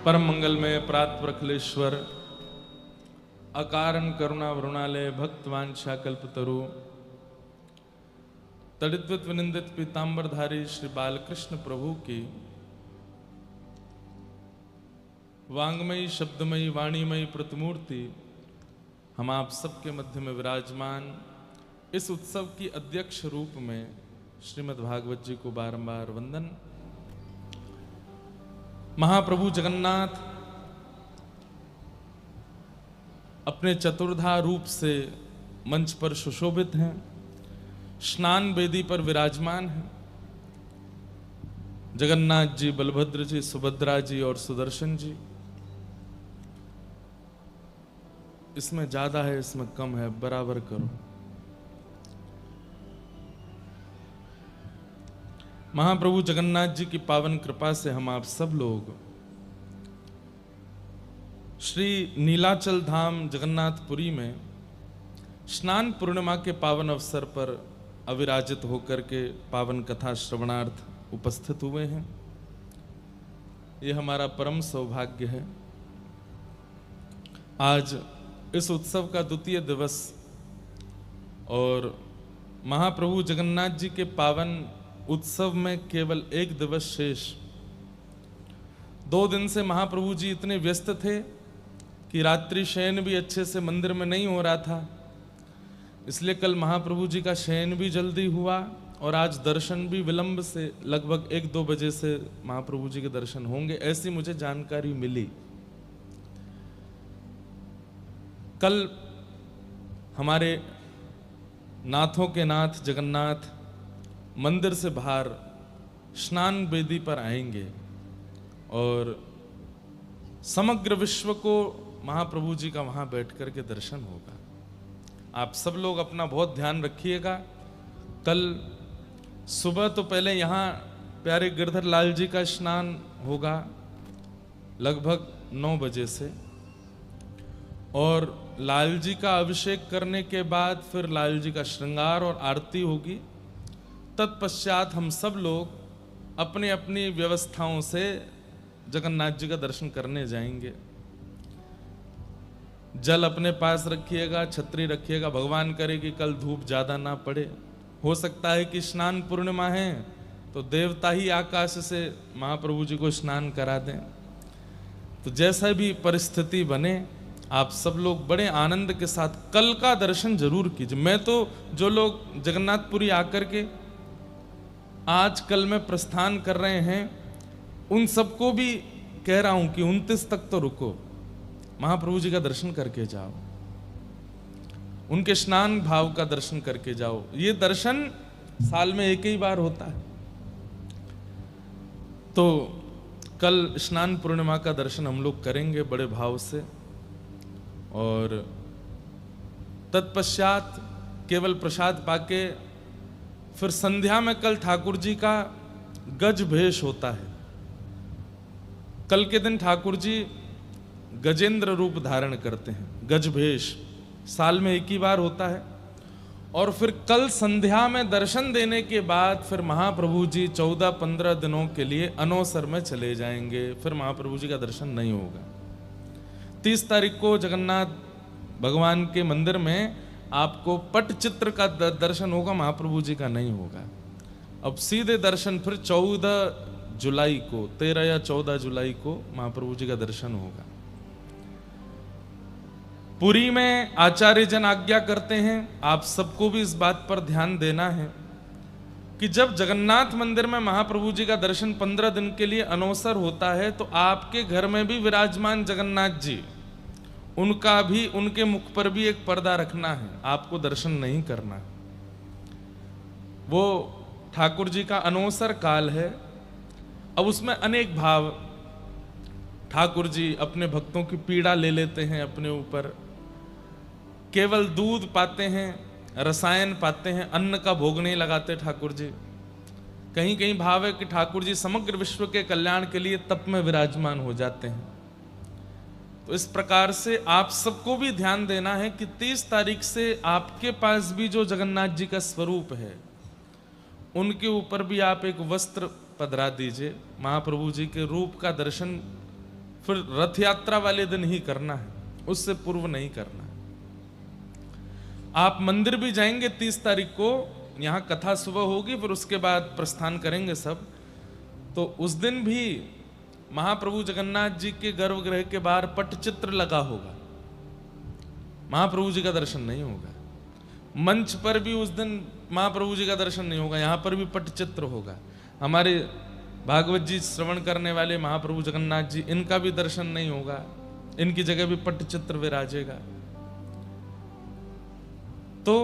परम मंगल में प्रातप्रखलेश्वर अकारण करुणा वरुणालय भक्तवांछा कल्पतरु तड़िद्वित विनिंदित पीतांबरधारी श्री बालकृष्ण प्रभु की वांगमयी शब्दमयी वाणीमयी प्रतिमूर्ति हम आप सबके मध्य में विराजमान इस उत्सव की अध्यक्ष रूप में श्रीमद् भागवत जी को बारंबार वंदन। महाप्रभु जगन्नाथ अपने चतुर्धा रूप से मंच पर सुशोभित हैं, स्नान वेदी पर विराजमान हैं। जगन्नाथ जी, बलभद्र जी, सुभद्रा जी और सुदर्शन जी। इसमें ज्यादा है, इसमें कम है, बराबर करो। महाप्रभु जगन्नाथ जी की पावन कृपा से हम आप सब लोग श्री नीलाचल धाम जगन्नाथपुरी में स्नान पूर्णिमा के पावन अवसर पर अविराजित होकर के पावन कथा श्रवणार्थ उपस्थित हुए हैं। ये हमारा परम सौभाग्य है। आज इस उत्सव का द्वितीय दिवस और महाप्रभु जगन्नाथ जी के पावन उत्सव में केवल एक दिवस शेष। 2 दिन से महाप्रभु जी इतने व्यस्त थे कि रात्रि शयन भी अच्छे से मंदिर में नहीं हो रहा था, इसलिए कल महाप्रभु जी का शयन भी जल्दी हुआ और आज दर्शन भी विलंब से लगभग 1-2 बजे से महाप्रभु जी के दर्शन होंगे, ऐसी मुझे जानकारी मिली। कल हमारे नाथों के नाथ जगन्नाथ मंदिर से बाहर स्नान वेदी पर आएंगे और समग्र विश्व को महाप्रभु जी का वहां बैठ कर के दर्शन होगा। आप सब लोग अपना बहुत ध्यान रखिएगा। कल सुबह तो पहले यहाँ प्यारे गिरधर लाल जी का स्नान होगा लगभग 9 बजे से, और लाल जी का अभिषेक करने के बाद फिर लाल जी का श्रृंगार और आरती होगी। तत्पश्चात हम सब लोग अपनी अपनी व्यवस्थाओं से जगन्नाथ जी का दर्शन करने जाएंगे। जल अपने पास रखिएगा, छतरी रखिएगा। भगवान करे कि कल धूप ज्यादा ना पड़े। हो सकता है कि स्नान पूर्णिमा है तो देवता ही आकाश से महाप्रभु जी को स्नान करा दें। तो जैसा भी परिस्थिति बने, आप सब लोग बड़े आनंद के साथ कल का दर्शन जरूर कीजिए। मैं तो जो लोग जगन्नाथपुरी आकर के आज कल में प्रस्थान कर रहे हैं उन सबको भी कह रहा हूं कि 29 तक तो रुको, महाप्रभु जी का दर्शन करके जाओ, उनके स्नान भाव का दर्शन करके जाओ। ये दर्शन साल में एक ही बार होता है। तो कल स्नान पूर्णिमा का दर्शन हम लोग करेंगे बड़े भाव से, और तत्पश्चात केवल प्रसाद पाके फिर संध्या में कल ठाकुर जी का गज भेष होता है। कल के दिन ठाकुर जी गजेंद्र रूप धारण करते हैं। गज भेष साल में एक ही बार होता है। और फिर कल संध्या में दर्शन देने के बाद फिर महाप्रभु जी 14-15 दिनों के लिए अनौसर में चले जाएंगे। फिर महाप्रभु जी का दर्शन नहीं होगा। 30 तारीख को जगन्नाथ भगवान के मंदिर में आपको पट चित्र का दर्शन होगा, महाप्रभु जी का नहीं होगा। अब सीधे दर्शन फिर 14 जुलाई को, 13 या 14 जुलाई को महाप्रभु जी का दर्शन होगा। पुरी में आचार्य जन आज्ञा करते हैं, आप सबको भी इस बात पर ध्यान देना है कि जब जगन्नाथ मंदिर में महाप्रभु जी का दर्शन 15 दिन के लिए अनौसर होता है तो आपके घर में भी विराजमान जगन्नाथ जी, उनका भी, उनके मुख पर भी एक पर्दा रखना है। आपको दर्शन नहीं करना। वो ठाकुर जी का अनौसर काल है। अब उसमें अनेक भाव, ठाकुर जी अपने भक्तों की पीड़ा ले लेते हैं अपने ऊपर। केवल दूध पाते हैं, रसायन पाते हैं, अन्न का भोग नहीं लगाते ठाकुर जी। कहीं कहीं भाव है कि ठाकुर जी समग्र विश्व के कल्याण के लिए तप में विराजमान हो जाते हैं। तो इस प्रकार से आप सबको भी ध्यान देना है कि 30 तारीख से आपके पास भी जो जगन्नाथ जी का स्वरूप है उनके ऊपर भी आप एक वस्त्र पधरा दीजिए। महाप्रभु जी के रूप का दर्शन फिर रथ यात्रा वाले दिन ही करना है, उससे पूर्व नहीं करना है। आप मंदिर भी जाएंगे 30 तारीख को, यहां कथा सुबह होगी, फिर उसके बाद प्रस्थान करेंगे सब, तो उस दिन भी महाप्रभु जगन्नाथ जी के गर्भगृह के बाहर पटचित्र लगा होगा, महाप्रभु जी का दर्शन नहीं होगा। मंच पर भी उस दिन महाप्रभु जी का दर्शन नहीं होगा, यहां पर भी पटचित्र होगा। हमारे भागवत जी श्रवण करने वाले महाप्रभु जगन्नाथ जी, इनका भी दर्शन नहीं होगा, इनकी जगह भी पटचित्र विराजेगा। तो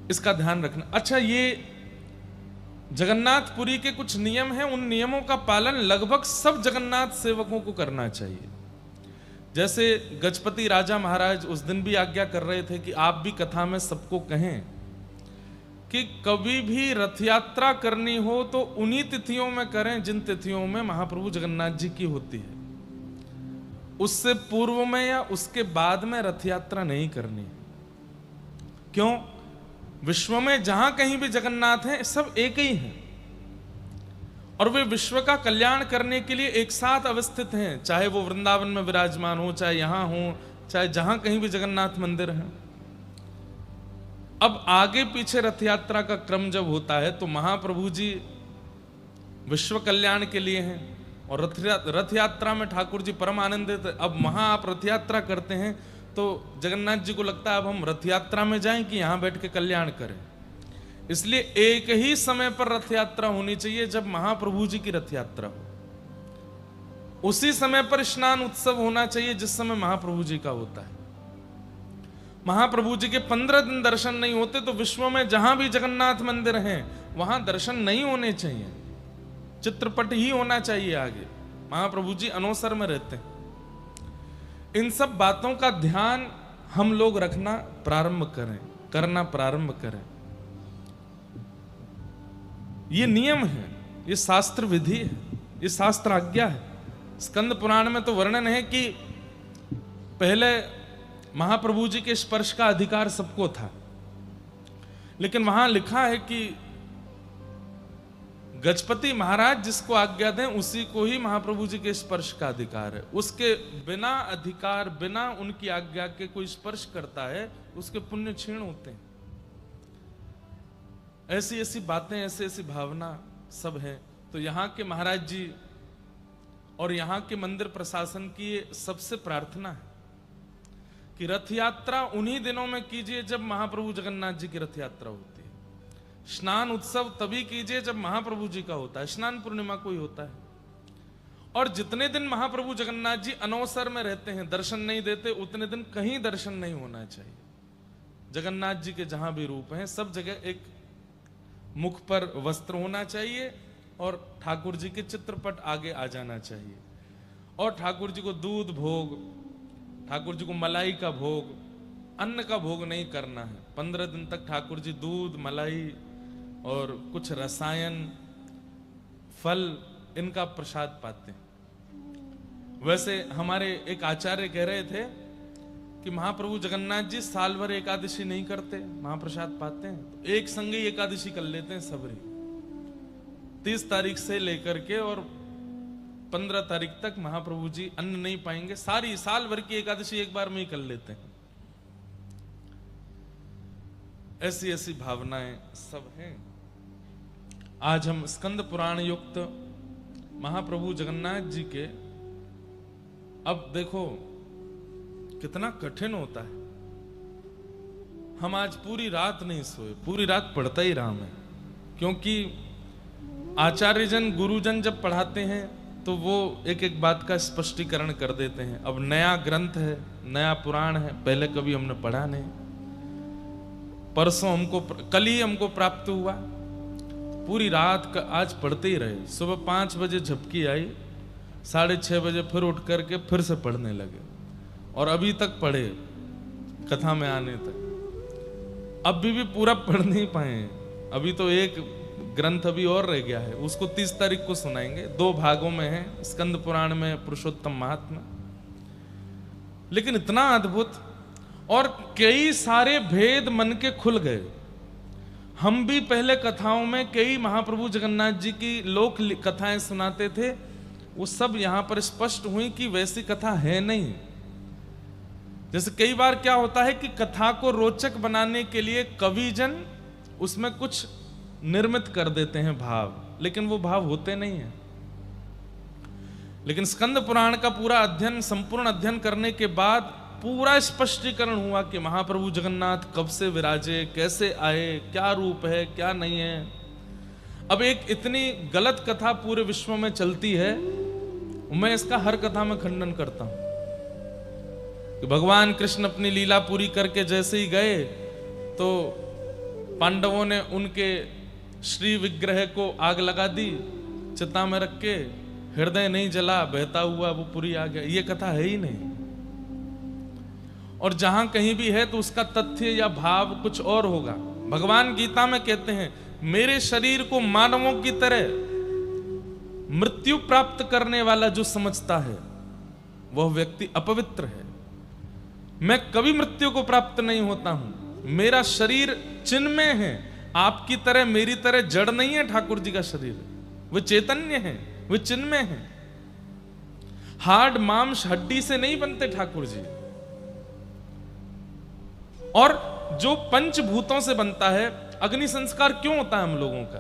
इसका ध्यान रखना। अच्छा, ये जगन्नाथपुरी के कुछ नियम हैं, उन नियमों का पालन लगभग सब जगन्नाथ सेवकों को करना चाहिए। जैसे गजपति राजा महाराज उस दिन भी आज्ञा कर रहे थे कि आप भी कथा में सबको कहें कि कभी भी रथ यात्रा करनी हो तो उन्हीं तिथियों में करें जिन तिथियों में महाप्रभु जगन्नाथ जी की होती है। उससे पूर्व में या उसके बाद में रथ यात्रा नहीं करनी। क्यों? विश्व में जहां कहीं भी जगन्नाथ हैं, सब एक ही हैं और वे विश्व का कल्याण करने के लिए एक साथ अवस्थित हैं, चाहे वो वृंदावन में विराजमान हो, चाहे यहां हो, चाहे जहां कहीं भी जगन्नाथ मंदिर है। अब आगे पीछे रथ यात्रा का क्रम जब होता है तो महाप्रभु जी विश्व कल्याण के लिए हैं और रथ यात्रा में ठाकुर जी परम आनंदित। अब वहां आप रथ यात्रा करते हैं तो जगन्नाथ जी को लगता है अब हम रथ यात्रा में जाएं कि यहां बैठ के कल्याण करें। इसलिए एक ही समय पर रथ यात्रा होनी चाहिए जब महाप्रभु जी की रथ यात्रा हो। उसी समय पर स्नान उत्सव होना चाहिए जिस समय महाप्रभु जी का होता है। महाप्रभु जी के 15 दिन दर्शन नहीं होते तो विश्व में जहां भी जगन्नाथ मंदिर हैं वहां दर्शन नहीं होने चाहिए, चित्रपट ही होना चाहिए आगे। महाप्रभु जी अनवसर में रहते हैं। इन सब बातों का ध्यान हम लोग रखना प्रारंभ करें, करना प्रारंभ करें। ये नियम है, ये शास्त्र विधि है, ये शास्त्र आज्ञा है। स्कंद पुराण में तो वर्णन है कि पहले महाप्रभु जी के स्पर्श का अधिकार सबको था, लेकिन वहां लिखा है कि गजपति महाराज जिसको आज्ञा दें उसी को ही महाप्रभु जी के स्पर्श का अधिकार है। उसके बिना अधिकार, बिना उनकी आज्ञा के कोई स्पर्श करता है उसके पुण्य क्षीण होते हैं। ऐसी ऐसी बातें, ऐसी ऐसी भावना सब है। तो यहाँ के महाराज जी और यहाँ के मंदिर प्रशासन की सबसे प्रार्थना है कि रथ यात्रा उन्हीं दिनों में कीजिए जब महाप्रभु जगन्नाथ जी की रथ यात्रा होती है। स्नान उत्सव तभी कीजिए जब महाप्रभु जी का होता है, स्नान पूर्णिमा को ही होता है। और जितने दिन महाप्रभु जगन्नाथ जी अनवसर में रहते हैं, दर्शन नहीं देते, उतने दिन कहीं दर्शन नहीं होना चाहिए। जगन्नाथ जी के जहां भी रूप हैं सब जगह एक मुख पर वस्त्र होना चाहिए और ठाकुर जी के चित्रपट आगे आ जाना चाहिए। और ठाकुर जी को दूध भोग, ठाकुर जी को मलाई का भोग, अन्न का भोग नहीं करना है। 15 दिन तक ठाकुर जी दूध, मलाई और कुछ रसायन, फल, इनका प्रसाद पाते हैं। वैसे हमारे एक आचार्य कह रहे थे कि महाप्रभु जगन्नाथ जी साल भर एकादशी नहीं करते, महाप्रसाद पाते हैं तो एक संगी एकादशी कर लेते हैं सबरी। 30 तारीख से लेकर के और 15 तारीख तक महाप्रभु जी अन्न नहीं पाएंगे, सारी साल भर की एकादशी एक बार में ही कर लेते हैं। ऐसी ऐसी भावनाएं सब हैं। आज हम स्कंद पुराण युक्त महाप्रभु जगन्नाथ जी के, अब देखो कितना कठिन होता है। हम आज पूरी रात नहीं सोए, पूरी रात पढ़ता ही रहा मैं, क्योंकि आचार्यजन, गुरुजन जब पढ़ाते हैं तो वो एक एक बात का स्पष्टीकरण कर देते हैं। अब नया ग्रंथ है, नया पुराण है, पहले कभी हमने पढ़ा नहीं। परसों हमको, कल ही हमको प्राप्त हुआ, पूरी रात का आज पढ़ते ही रहे। सुबह 5 बजे झपकी आई, 6:30 बजे फिर उठ करके फिर से पढ़ने लगे और अभी तक पढ़े कथा में आने तक। अभी भी पूरा पढ़ नहीं पाए, अभी तो एक ग्रंथ अभी और रह गया है, उसको 30 तारीख को सुनाएंगे। 2 भागों में है, स्कंद पुराण में पुरुषोत्तम महात्मा। लेकिन इतना अद्भुत और कई सारे भेद मन के खुल गए। हम भी पहले कथाओं में कई महाप्रभु जगन्नाथ जी की लोक कथाएं सुनाते थे, वो सब यहां पर स्पष्ट हुई कि वैसी कथा है नहीं। जैसे कई बार क्या होता है कि कथा को रोचक बनाने के लिए कविजन उसमें कुछ निर्मित कर देते हैं भाव, लेकिन वो भाव होते नहीं हैं। लेकिन स्कंद पुराण का पूरा अध्ययन, संपूर्ण अध्ययन करने के बाद पूरा स्पष्टीकरण हुआ कि महाप्रभु जगन्नाथ कब से विराजे, कैसे आए, क्या रूप है, क्या नहीं है। अब एक इतनी गलत कथा पूरे विश्व में चलती है, मैं इसका हर कथा में खंडन करता हूं कि भगवान कृष्ण अपनी लीला पूरी करके जैसे ही गए तो पांडवों ने उनके श्री विग्रह को आग लगा दी, चिता में रख के, हृदय नहीं जला, बहता हुआ वो पूरी आ गया। ये कथा है ही नहीं। और जहां कहीं भी है तो उसका तथ्य या भाव कुछ और होगा। भगवान गीता में कहते हैं, मेरे शरीर को मानवों की तरह मृत्यु प्राप्त करने वाला जो समझता है वह व्यक्ति अपवित्र है। मैं कभी मृत्यु को प्राप्त नहीं होता हूं। मेरा शरीर चिन्मय है, आपकी तरह मेरी तरह जड़ नहीं है। ठाकुर जी का शरीर वो चैतन्य है, वो चिन्मय है। हार्ड मांस हड्डी से नहीं बनते ठाकुर जी। और जो पंचभूतों से बनता है, अग्नि संस्कार क्यों होता है हम लोगों का?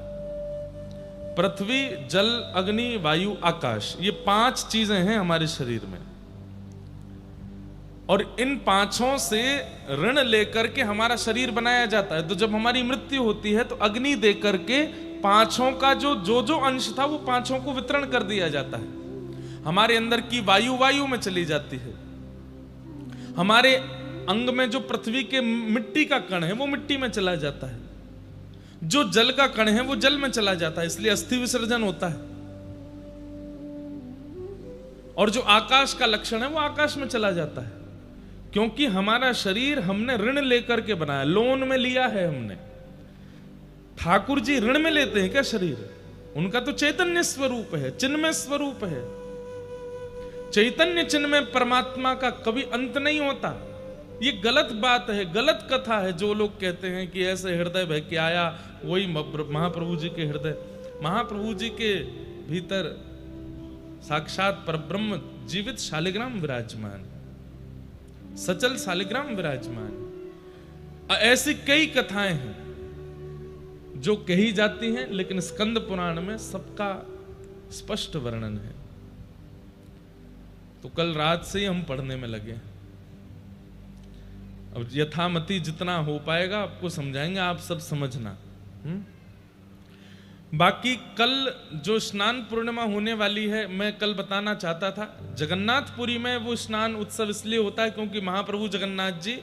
पृथ्वी, जल, अग्नि, वायु, आकाश, ये 5 चीजें हैं हमारे शरीर में। और इन 5 से ऋण लेकर के हमारा शरीर बनाया जाता है। तो जब हमारी मृत्यु होती है तो अग्नि दे करके 5 का जो अंश था वो 5 को वितरण कर दिया जाता है। हमारे अंदर की वायु में चली जाती है। हमारे अंग में जो पृथ्वी के मिट्टी का कण है वो मिट्टी में चला जाता है। जो जल का कण है वो जल में चला जाता है, इसलिए अस्थि विसर्जन होता है। और जो आकाश का लक्षण है वो आकाश में चला जाता है, क्योंकि हमारा शरीर हमने ऋण लेकर के बनाया, लोन में लिया है हमने। ठाकुर जी ऋण में लेते हैं क्या शरीर? उनका तो चैतन्य स्वरूप है, चिन्मय स्वरूप है। चैतन्य चिन्मय परमात्मा का कभी अंत नहीं होता। ये गलत बात है, गलत कथा है। जो लोग कहते हैं कि ऐसे हृदय बह के आया, वही महाप्रभु जी के हृदय, महाप्रभु जी के भीतर साक्षात परब्रह्म जीवित शालिग्राम विराजमान, सचल शालिग्राम विराजमान। ऐसी कई कथाएं हैं जो कही जाती हैं, लेकिन स्कंद पुराण में सबका स्पष्ट वर्णन है। तो कल रात से ही हम पढ़ने में लगे। अब यथामति जितना हो पाएगा आपको समझाएंगे, आप सब समझना। बाकी कल जो स्नान पूर्णिमा होने वाली है, मैं कल बताना चाहता था, जगन्नाथपुरी में वो स्नान उत्सव इसलिए होता है क्योंकि महाप्रभु जगन्नाथ जी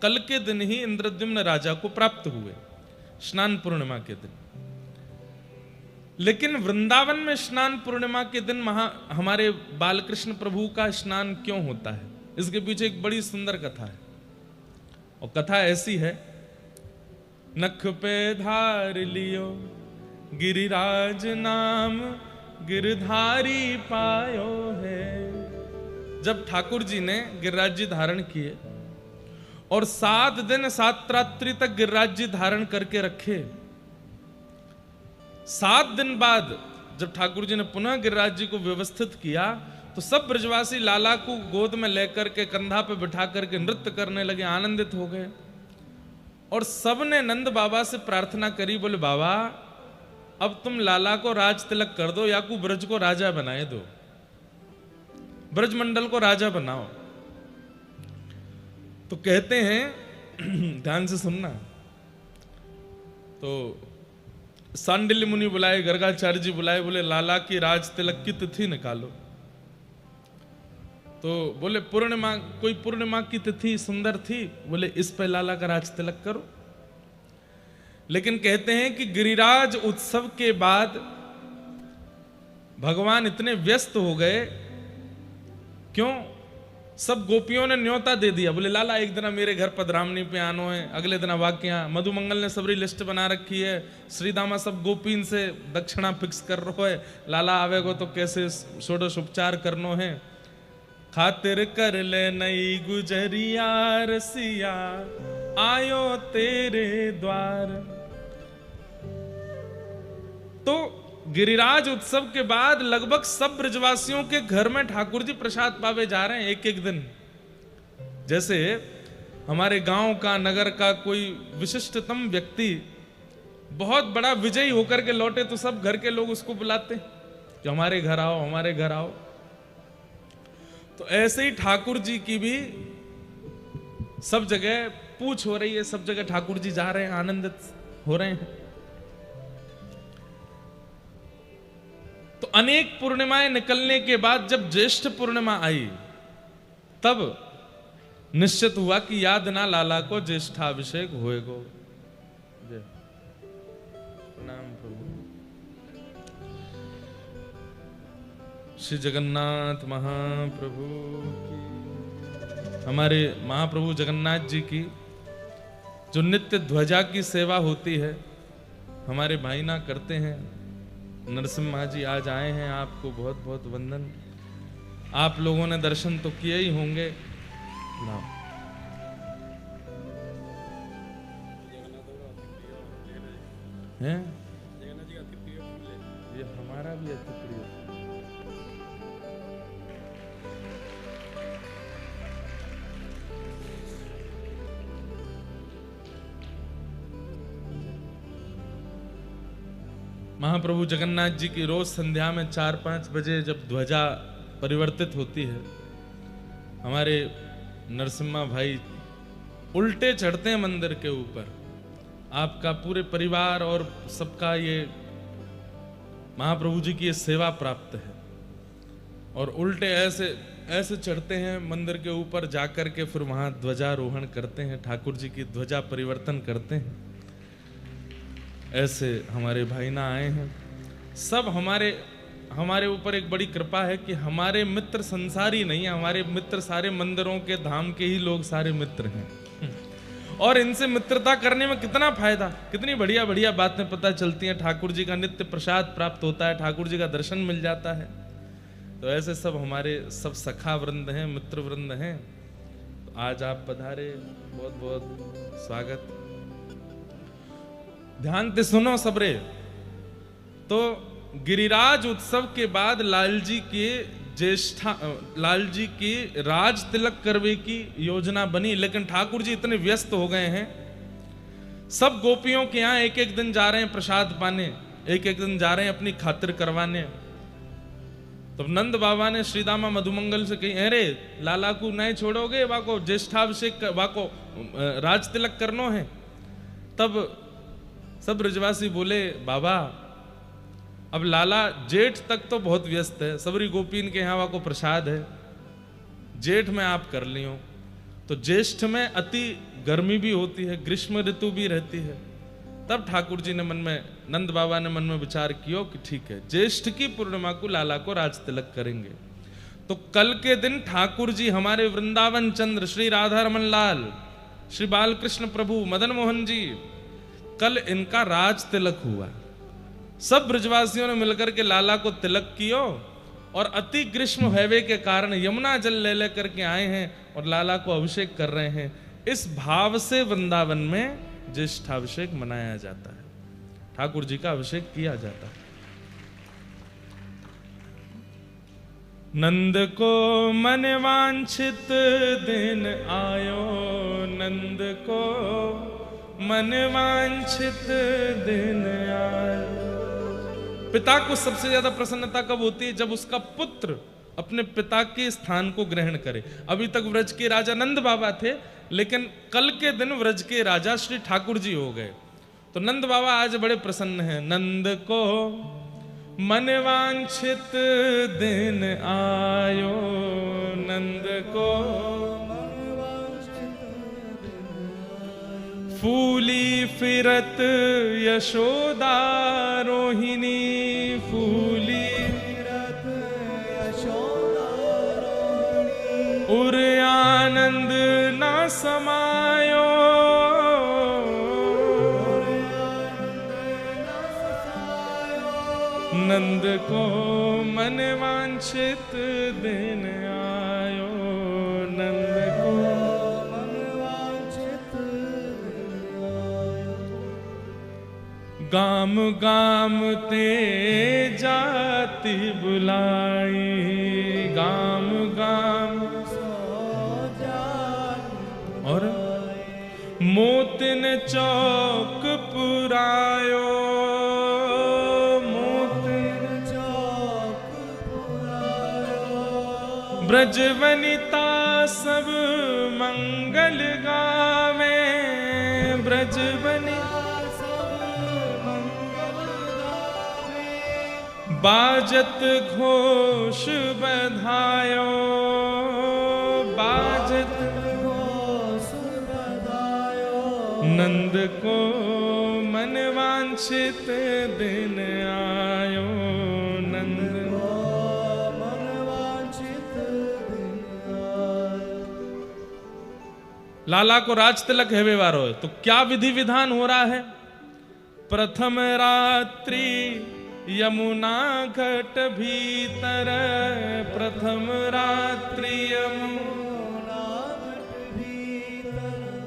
कल के दिन ही इंद्रद्युम्न राजा को प्राप्त हुए, स्नान पूर्णिमा के दिन। लेकिन वृंदावन में स्नान पूर्णिमा के दिन हमारे बालकृष्ण प्रभु का स्नान क्यों होता है, इसके पीछे एक बड़ी सुंदर कथा है। और कथा ऐसी है, नख पे धार लियो गिरिराज नाम, गिरधारी पायो है। जब ठाकुर जी ने गिरिराज जी धारण किए और 7 दिन 7 रात्रि तक गिरिराज जी धारण करके रखे, 7 दिन बाद जब ठाकुर जी ने पुनः गिरिराज जी को व्यवस्थित किया तो सब ब्रजवासी लाला को गोद में लेकर के कंधा पे बिठा करके नृत्य करने लगे, आनंदित हो गए। और सबने नंद बाबा से प्रार्थना करी, बोले बाबा अब तुम लाला को राज तिलक कर दो, या को ब्रज को राजा बनाए दो, ब्रज मंडल को राजा बनाओ। तो कहते हैं, ध्यान से सुनना, तो सांडिल्य मुनि बुलाए, गर्गाचार्य जी बुलाए, बोले लाला की राज तिलक की तिथि निकालो। तो बोले पूर्णिमा, कोई पूर्णिमा की तिथि सुंदर थी, बोले इस पे लाला का राज तिलक करो। लेकिन कहते हैं कि गिरिराज उत्सव के बाद भगवान इतने व्यस्त हो गए, क्यों? सब गोपियों ने न्योता दे दिया, बोले लाला एक दिन मेरे घर पधरामनी पे आनो है, अगले दिन वाक्या मधुमंगल ने सबरी लिस्ट बना रखी है, श्रीदामा सब गोपीन से दक्षिणा फिक्स कर रहो है, लाला आवेगो तो कैसे षोडश उपचार करनो है, खातिर कर ले नई गुजरिया रसिया आयो तेरे द्वार। तो गिरिराज उत्सव के बाद लगभग सब ब्रजवासियों के घर में ठाकुर जी प्रसाद पावे जा रहे हैं एक एक दिन। जैसे हमारे गांव का, नगर का कोई विशिष्टतम व्यक्ति बहुत बड़ा विजयी होकर के लौटे तो सब घर के लोग उसको बुलाते कि हमारे घर आओ, हमारे घर आओ। तो ऐसे ही ठाकुर जी की भी सब जगह पूछ हो रही है, सब जगह ठाकुर जी जा रहे हैं, आनंदित हो रहे हैं। तो अनेक पूर्णिमाएं निकलने के बाद जब ज्येष्ठ पूर्णिमा आई तब निश्चित हुआ कि याद ना लाला को ज्येष्ठाभिषेक होएगो। प्रणाम प्रभु। श्री जगन्नाथ महाप्रभु की, हमारे महाप्रभु जगन्नाथ जी की जो नित्य ध्वजा की सेवा होती है हमारे भाई ना करते हैं। नरसिम्हा जी आज आए हैं, आपको बहुत बहुत वंदन। आप लोगों ने दर्शन तो किए ही होंगे ना। हैं? ये हमारा भी अति प्रिय। महाप्रभु जगन्नाथ जी की रोज संध्या में 4-5 बजे जब ध्वजा परिवर्तित होती है, हमारे नरसिम्हा भाई उल्टे चढ़ते हैं मंदिर के ऊपर। आपका पूरे परिवार और सबका ये महाप्रभु जी की ये सेवा प्राप्त है। और उल्टे ऐसे ऐसे चढ़ते हैं मंदिर के ऊपर जाकर के, फिर वहां ध्वजारोहण करते हैं, ठाकुर जी की ध्वजा परिवर्तन करते हैं। ऐसे हमारे भाई ना आए हैं। सब हमारे ऊपर एक बड़ी कृपा है कि हमारे मित्र संसारी नहीं है, हमारे मित्र सारे मंदिरों के धाम के ही लोग सारे मित्र हैं। और इनसे मित्रता करने में कितना फायदा, कितनी बढ़िया बढ़िया बातें पता चलती हैं। ठाकुर जी का नित्य प्रसाद प्राप्त होता है, ठाकुर जी का दर्शन मिल जाता है। तो ऐसे सब हमारे सब सखा वृंद हैं, मित्र वृंद हैं। तो आज आप पधारे, बहुत बहुत स्वागत। ध्यान से सुनो सबरे। तो गिरिराज उत्सव के बाद लाल जी की राज तिलक करवे की योजना बनी, लेकिन ठाकुर जी इतने व्यस्त हो गए हैं, सब गोपियों के यहाँ एक एक दिन जा रहे हैं प्रसाद पाने, एक एक दिन जा रहे हैं अपनी खातिर करवाने। तो नंद बाबा ने श्रीदामा मधुमंगल से कही, अरे लाला को नहीं छोड़ोगे, वाको ज्येष्ठाभिषेक, वाको राज तिलक करनो है। तब सब ब्रजवासी बोले, बाबा अब लाला जेठ तक तो बहुत व्यस्त है, सबरी गोपीन के यहाँ को प्रसाद है, जेठ में आप कर लियो। तो ज्येष्ठ में अति गर्मी भी होती है, ग्रीष्म ऋतु भी रहती है। तब ठाकुर जी ने मन में, नंद बाबा ने मन में विचार किया कि ठीक है, ज्येष्ठ की पूर्णिमा को लाला को राज तिलक करेंगे। तो कल के दिन ठाकुर जी हमारे वृंदावन चंद्र श्री राधा रमन लाल, श्री बालकृष्ण प्रभु, मदन मोहन जी, कल इनका राज तिलक हुआ। सब ब्रजवासियों ने मिलकर के लाला को तिलक कियो और अति ग्रीष्म हैवे के कारण यमुना जल ले लेकर के आए हैं और लाला को अभिषेक कर रहे हैं। इस भाव से वृंदावन में ज्येष्ठाभिषेक मनाया जाता है, ठाकुर जी का अभिषेक किया जाता है। नंद को मन वांछित दिन आयो, नंद को मन वांछित दिन आयो। पिता को सबसे ज्यादा प्रसन्नता कब होती है? जब उसका पुत्र अपने पिता के स्थान को ग्रहण करे। अभी तक व्रज के राजा नंद बाबा थे, लेकिन कल के दिन व्रज के राजा श्री ठाकुर जी हो गए। तो नंद बाबा आज बड़े प्रसन्न हैं। नंद को मन वांछित दिन आयो, नंद को फूली फिरत यशोदा रोहिणी, फूली फिरत यशोदा रोहिणी, उर आनंद न समायो, नंद को मन वांछित दिन आयो, नंद को गाम गाम ते जाति बुलाई, गाम गाम और मोतिन चौक पुरायो, मोतिन चौक पुरायो। ब्रज वनिता सब मंगल गावे, ब्रज वनिता सब मंगल गावे। बाजत घोष बधायो, बाजत नंद को मन वांछित दिन आयो, नंद को मन वांछित दिन आयो। लाला को राज तिलक हेवे वारो है, तो क्या विधि विधान हो रहा है? प्रथम रात्रि यमुना घट भीतर, प्रथम रात्रि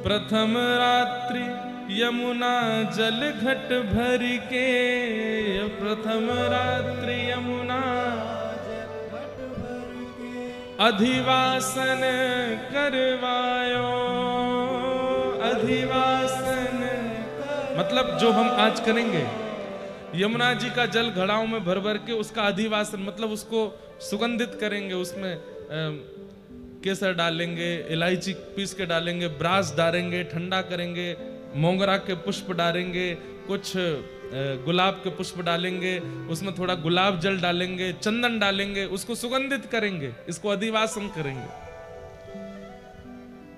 प्रथम रात्रि यमुना जल घट भर के, प्रथम रात्रि यमुना अधिवासन करवायो, अधिवासन मतलब जो हम आज करेंगे, यमुना जी का जल घड़ाओं में भर भर के उसका अधिवासन मतलब उसको सुगंधित करेंगे, उसमें केसर डालेंगे, इलायची पीस के डालेंगे, ब्रास डालेंगे, ठंडा करेंगे, मोगरा के पुष्प डालेंगे, कुछ गुलाब के पुष्प डालेंगे, उसमें थोड़ा गुलाब जल डालेंगे, चंदन डालेंगे, उसको सुगंधित करेंगे, इसको अधिवासन करेंगे।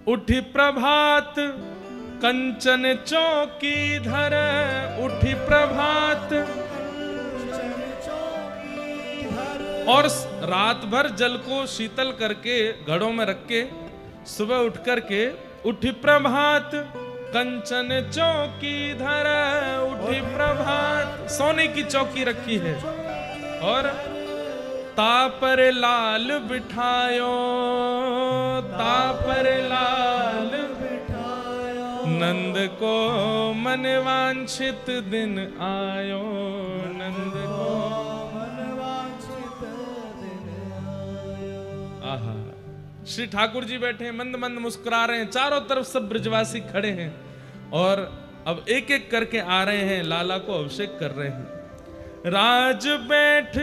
उठी प्रभात कंचन चौकी धर, उठी प्रभात और रात भर जल को शीतल करके घड़ों में रख के सुबह उठ करके उठी प्रभात कंचन चौकी धर, उठी प्रभात सोने की चौकी रखी है और तापर लाल बिठायो, तापर लाल बिठायो। नंद को मन वांछित दिन आयो, नंद को श्री ठाकुर जी बैठे हैं, मंद मंद मुस्कुरा रहे हैं, चारों तरफ सब ब्रजवासी खड़े हैं और अब एक एक करके आ रहे हैं, लाला को अभिषेक कर रहे हैं। राज बैठ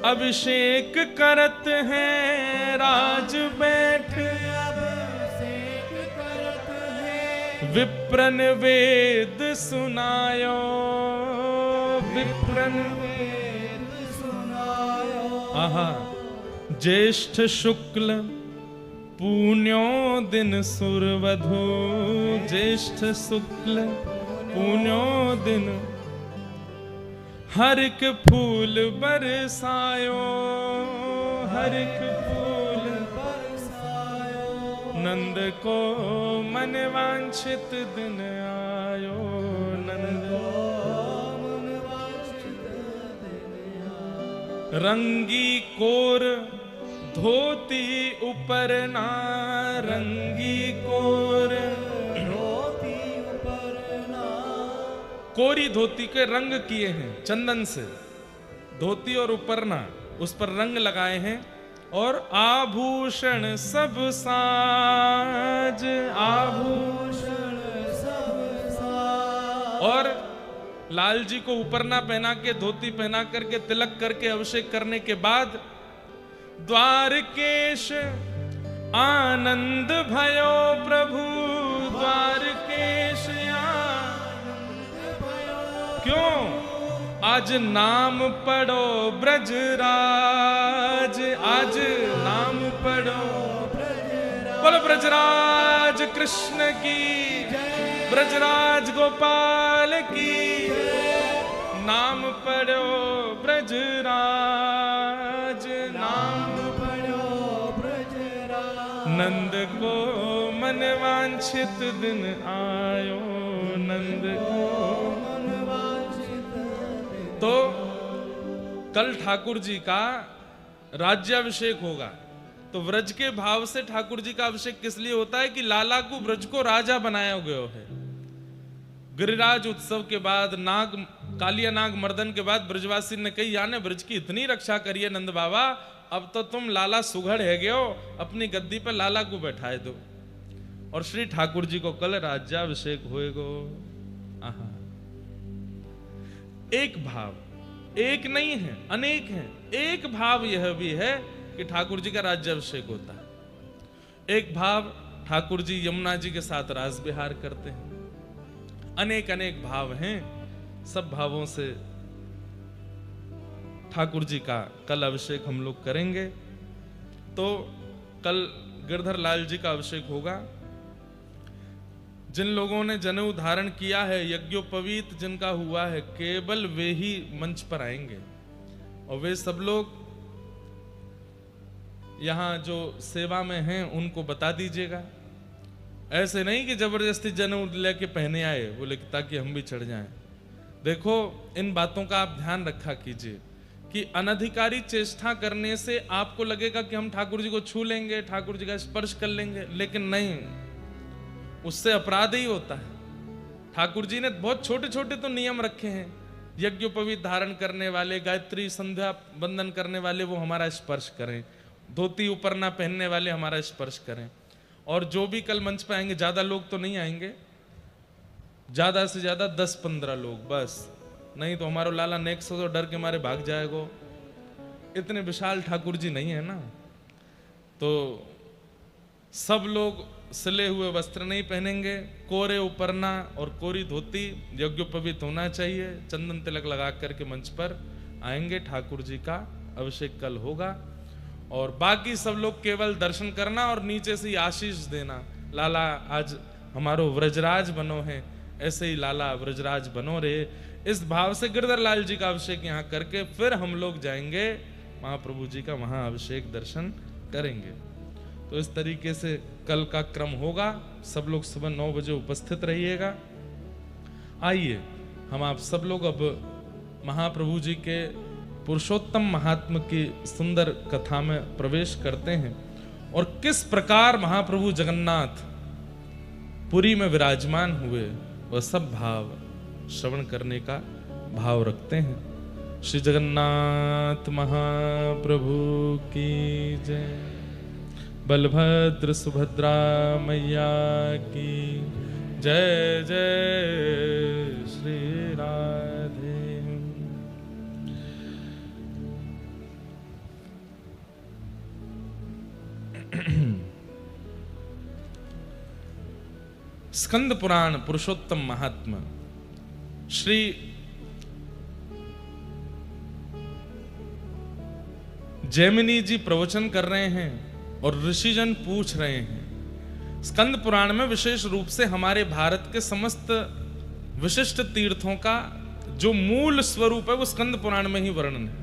अभिषेक करत हैं, राज बैठ अभिषेक करत हैं। विप्रन वेद सुनायो, विप्रन वेद सुनायो। आहा, ज्येष्ठ शुक्ल पुण्यो दिन सुरवधु, ज्येष्ठ शुक्ल पुण्यो दिन हरिक फूल बरसायो, हरिक फूल बरसायो। नंद को मन वांछित दिन आयो, नंद को मन वांछित दिन आयो। रंगी कोर धोती ऊपर ना, रंगी कोर धोती ऊपर ना। कोरी धोती के रंग किए हैं चंदन से, धोती और ऊपर ना उस पर रंग लगाए हैं और आभूषण सब साज, आभूषण सब साज। और लाल जी को ऊपर ना पहना के धोती पहना करके तिलक करके अभिषेक करने के बाद द्वारकेश आनंद भयो प्रभु, द्वारकेश आनंद भयो। क्यों? आज नाम पढ़ो ब्रजराज, आज नाम पढ़ो ब्रजराज। बोलो ब्रजराज कृष्ण की, ब्रजराज गोपाल की। नाम पढ़ो ब्रजराज, नाम नंद को मन वांछित दिन आयो, नंद को मन वांछित दिन। तो कल ठाकुर जी का राज्याभिषेक होगा, तो व्रज के भाव से ठाकुर जी का अभिषेक किस लिए होता है कि लाला को ब्रज को राजा बनाया गया है। गिरिराज उत्सव के बाद नाग कालिया नाग मर्दन के बाद ब्रजवासी ने कही, याने ब्रज की इतनी रक्षा करिए नंद बाबा, अब तो तुम लाला सुघड़ है गयो, अपनी गद्दी पर लाला को बैठाए दो। और श्री ठाकुर जी को कल राज्याभिषेक होएगो। आहा, एक भाव, एक नहीं है, अनेक है। एक भाव यह भी है कि ठाकुर जी का राज्याभिषेक होता है। एक भाव, ठाकुर जी यमुना जी के साथ रास विहार करते हैं। अनेक अनेक भाव हैं। सब भावों से ठाकुर जी का कल अभिषेक हम लोग करेंगे। तो कल गिरधर लाल जी का अभिषेक होगा। जिन लोगों ने जनेऊ धारण किया है, यज्ञोपवीत जिनका हुआ है, केवल वे ही मंच पर आएंगे। और वे सब लोग यहां जो सेवा में हैं उनको बता दीजिएगा। ऐसे नहीं कि जबरदस्ती जनेऊ लेके पहने आए बोले ताकि हम भी चढ़ जाएं। देखो, इन बातों का आप ध्यान रखा कीजिए कि अनधिकारी चेष्टा करने से आपको लगेगा कि हम ठाकुर जी को छू लेंगे, ठाकुर जी का स्पर्श कर लेंगे, लेकिन नहीं, उससे अपराध ही होता है। ठाकुर जी ने बहुत छोटे छोटे तो नियम रखे हैं। यज्ञोपवीत धारण करने वाले, गायत्री संध्या बंदन करने वाले वो हमारा स्पर्श करें, धोती ऊपर ना पहनने वाले हमारा स्पर्श करें। और जो भी कल मंच पे आएंगे, ज्यादा लोग तो नहीं आएंगे, ज्यादा से ज्यादा 10-15 लोग बस, नहीं तो हमारा लाला नेक्स्ट तो डर के मारे भाग जाएगा। इतने विशाल ठाकुर जी नहीं है ना। तो सब लोग सिले हुए वस्त्र नहीं पहनेंगे, कोरे उपरना और कोरी धोती, यज्ञोपवीत होना चाहिए, चंदन तिलक लगा करके मंच पर आएंगे। ठाकुर जी का अभिषेक कल होगा। और बाकी सब लोग केवल दर्शन करना और नीचे से आशीष देना, लाला आज हमारो व्रजराज बनो है, ऐसे ही लाला व्रजराज बनो रे। इस भाव से गिरधर लाल जी का अभिषेक यहाँ करके फिर हम लोग जाएंगे महाप्रभु जी का वहां अभिषेक दर्शन करेंगे। तो इस तरीके से कल का क्रम होगा। सब लोग सुबह 9 बजे उपस्थित रहिएगा। आइए हम आप सब लोग अब महाप्रभु जी के पुरुषोत्तम महात्म की सुंदर कथा में प्रवेश करते हैं और किस प्रकार महाप्रभु जगन्नाथ पुरी में विराजमान हुए वह सब भाव श्रवण करने का भाव रखते हैं। श्री जगन्नाथ महाप्रभु की जय। बलभद्र सुभद्रा मैया की जय। जय श्री राधे। स्कंद पुराण पुरुषोत्तम महात्मा श्री जैमिनी जी प्रवचन कर रहे हैं और ऋषिजन पूछ रहे हैं। स्कंद पुराण में विशेष रूप से हमारे भारत के समस्त विशिष्ट तीर्थों का जो मूल स्वरूप है वो स्कंद पुराण में ही वर्णन है।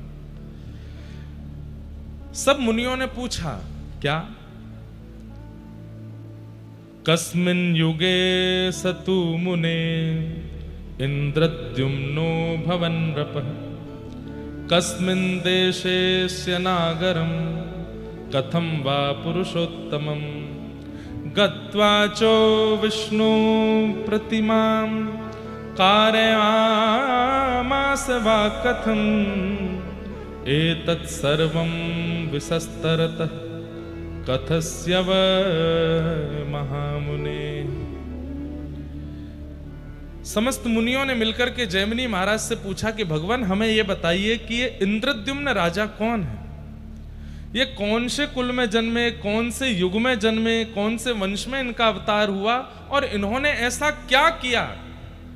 सब मुनियों ने पूछा, क्या? कस्मिन् युगे सतु मुने इंद्रद्युम्नो भवन नृपः कस्मिन् देशेस्य नागरं कथं वा पुरुषोत्तमं गत्वा चो विष्णु प्रतिमां कारयामास वा कथं एतत् सर्वं विसस्तरतः कथस्य व महामुने। समस्त मुनियों ने मिलकर के जैमिनी महाराज से पूछा कि भगवान हमें यह बताइए कि ये इंद्रद्युम्न राजा कौन है, ये कौन से कुल में जन्मे, कौन से युग में जन्मे, कौन से वंश में इनका अवतार हुआ और इन्होंने ऐसा क्या किया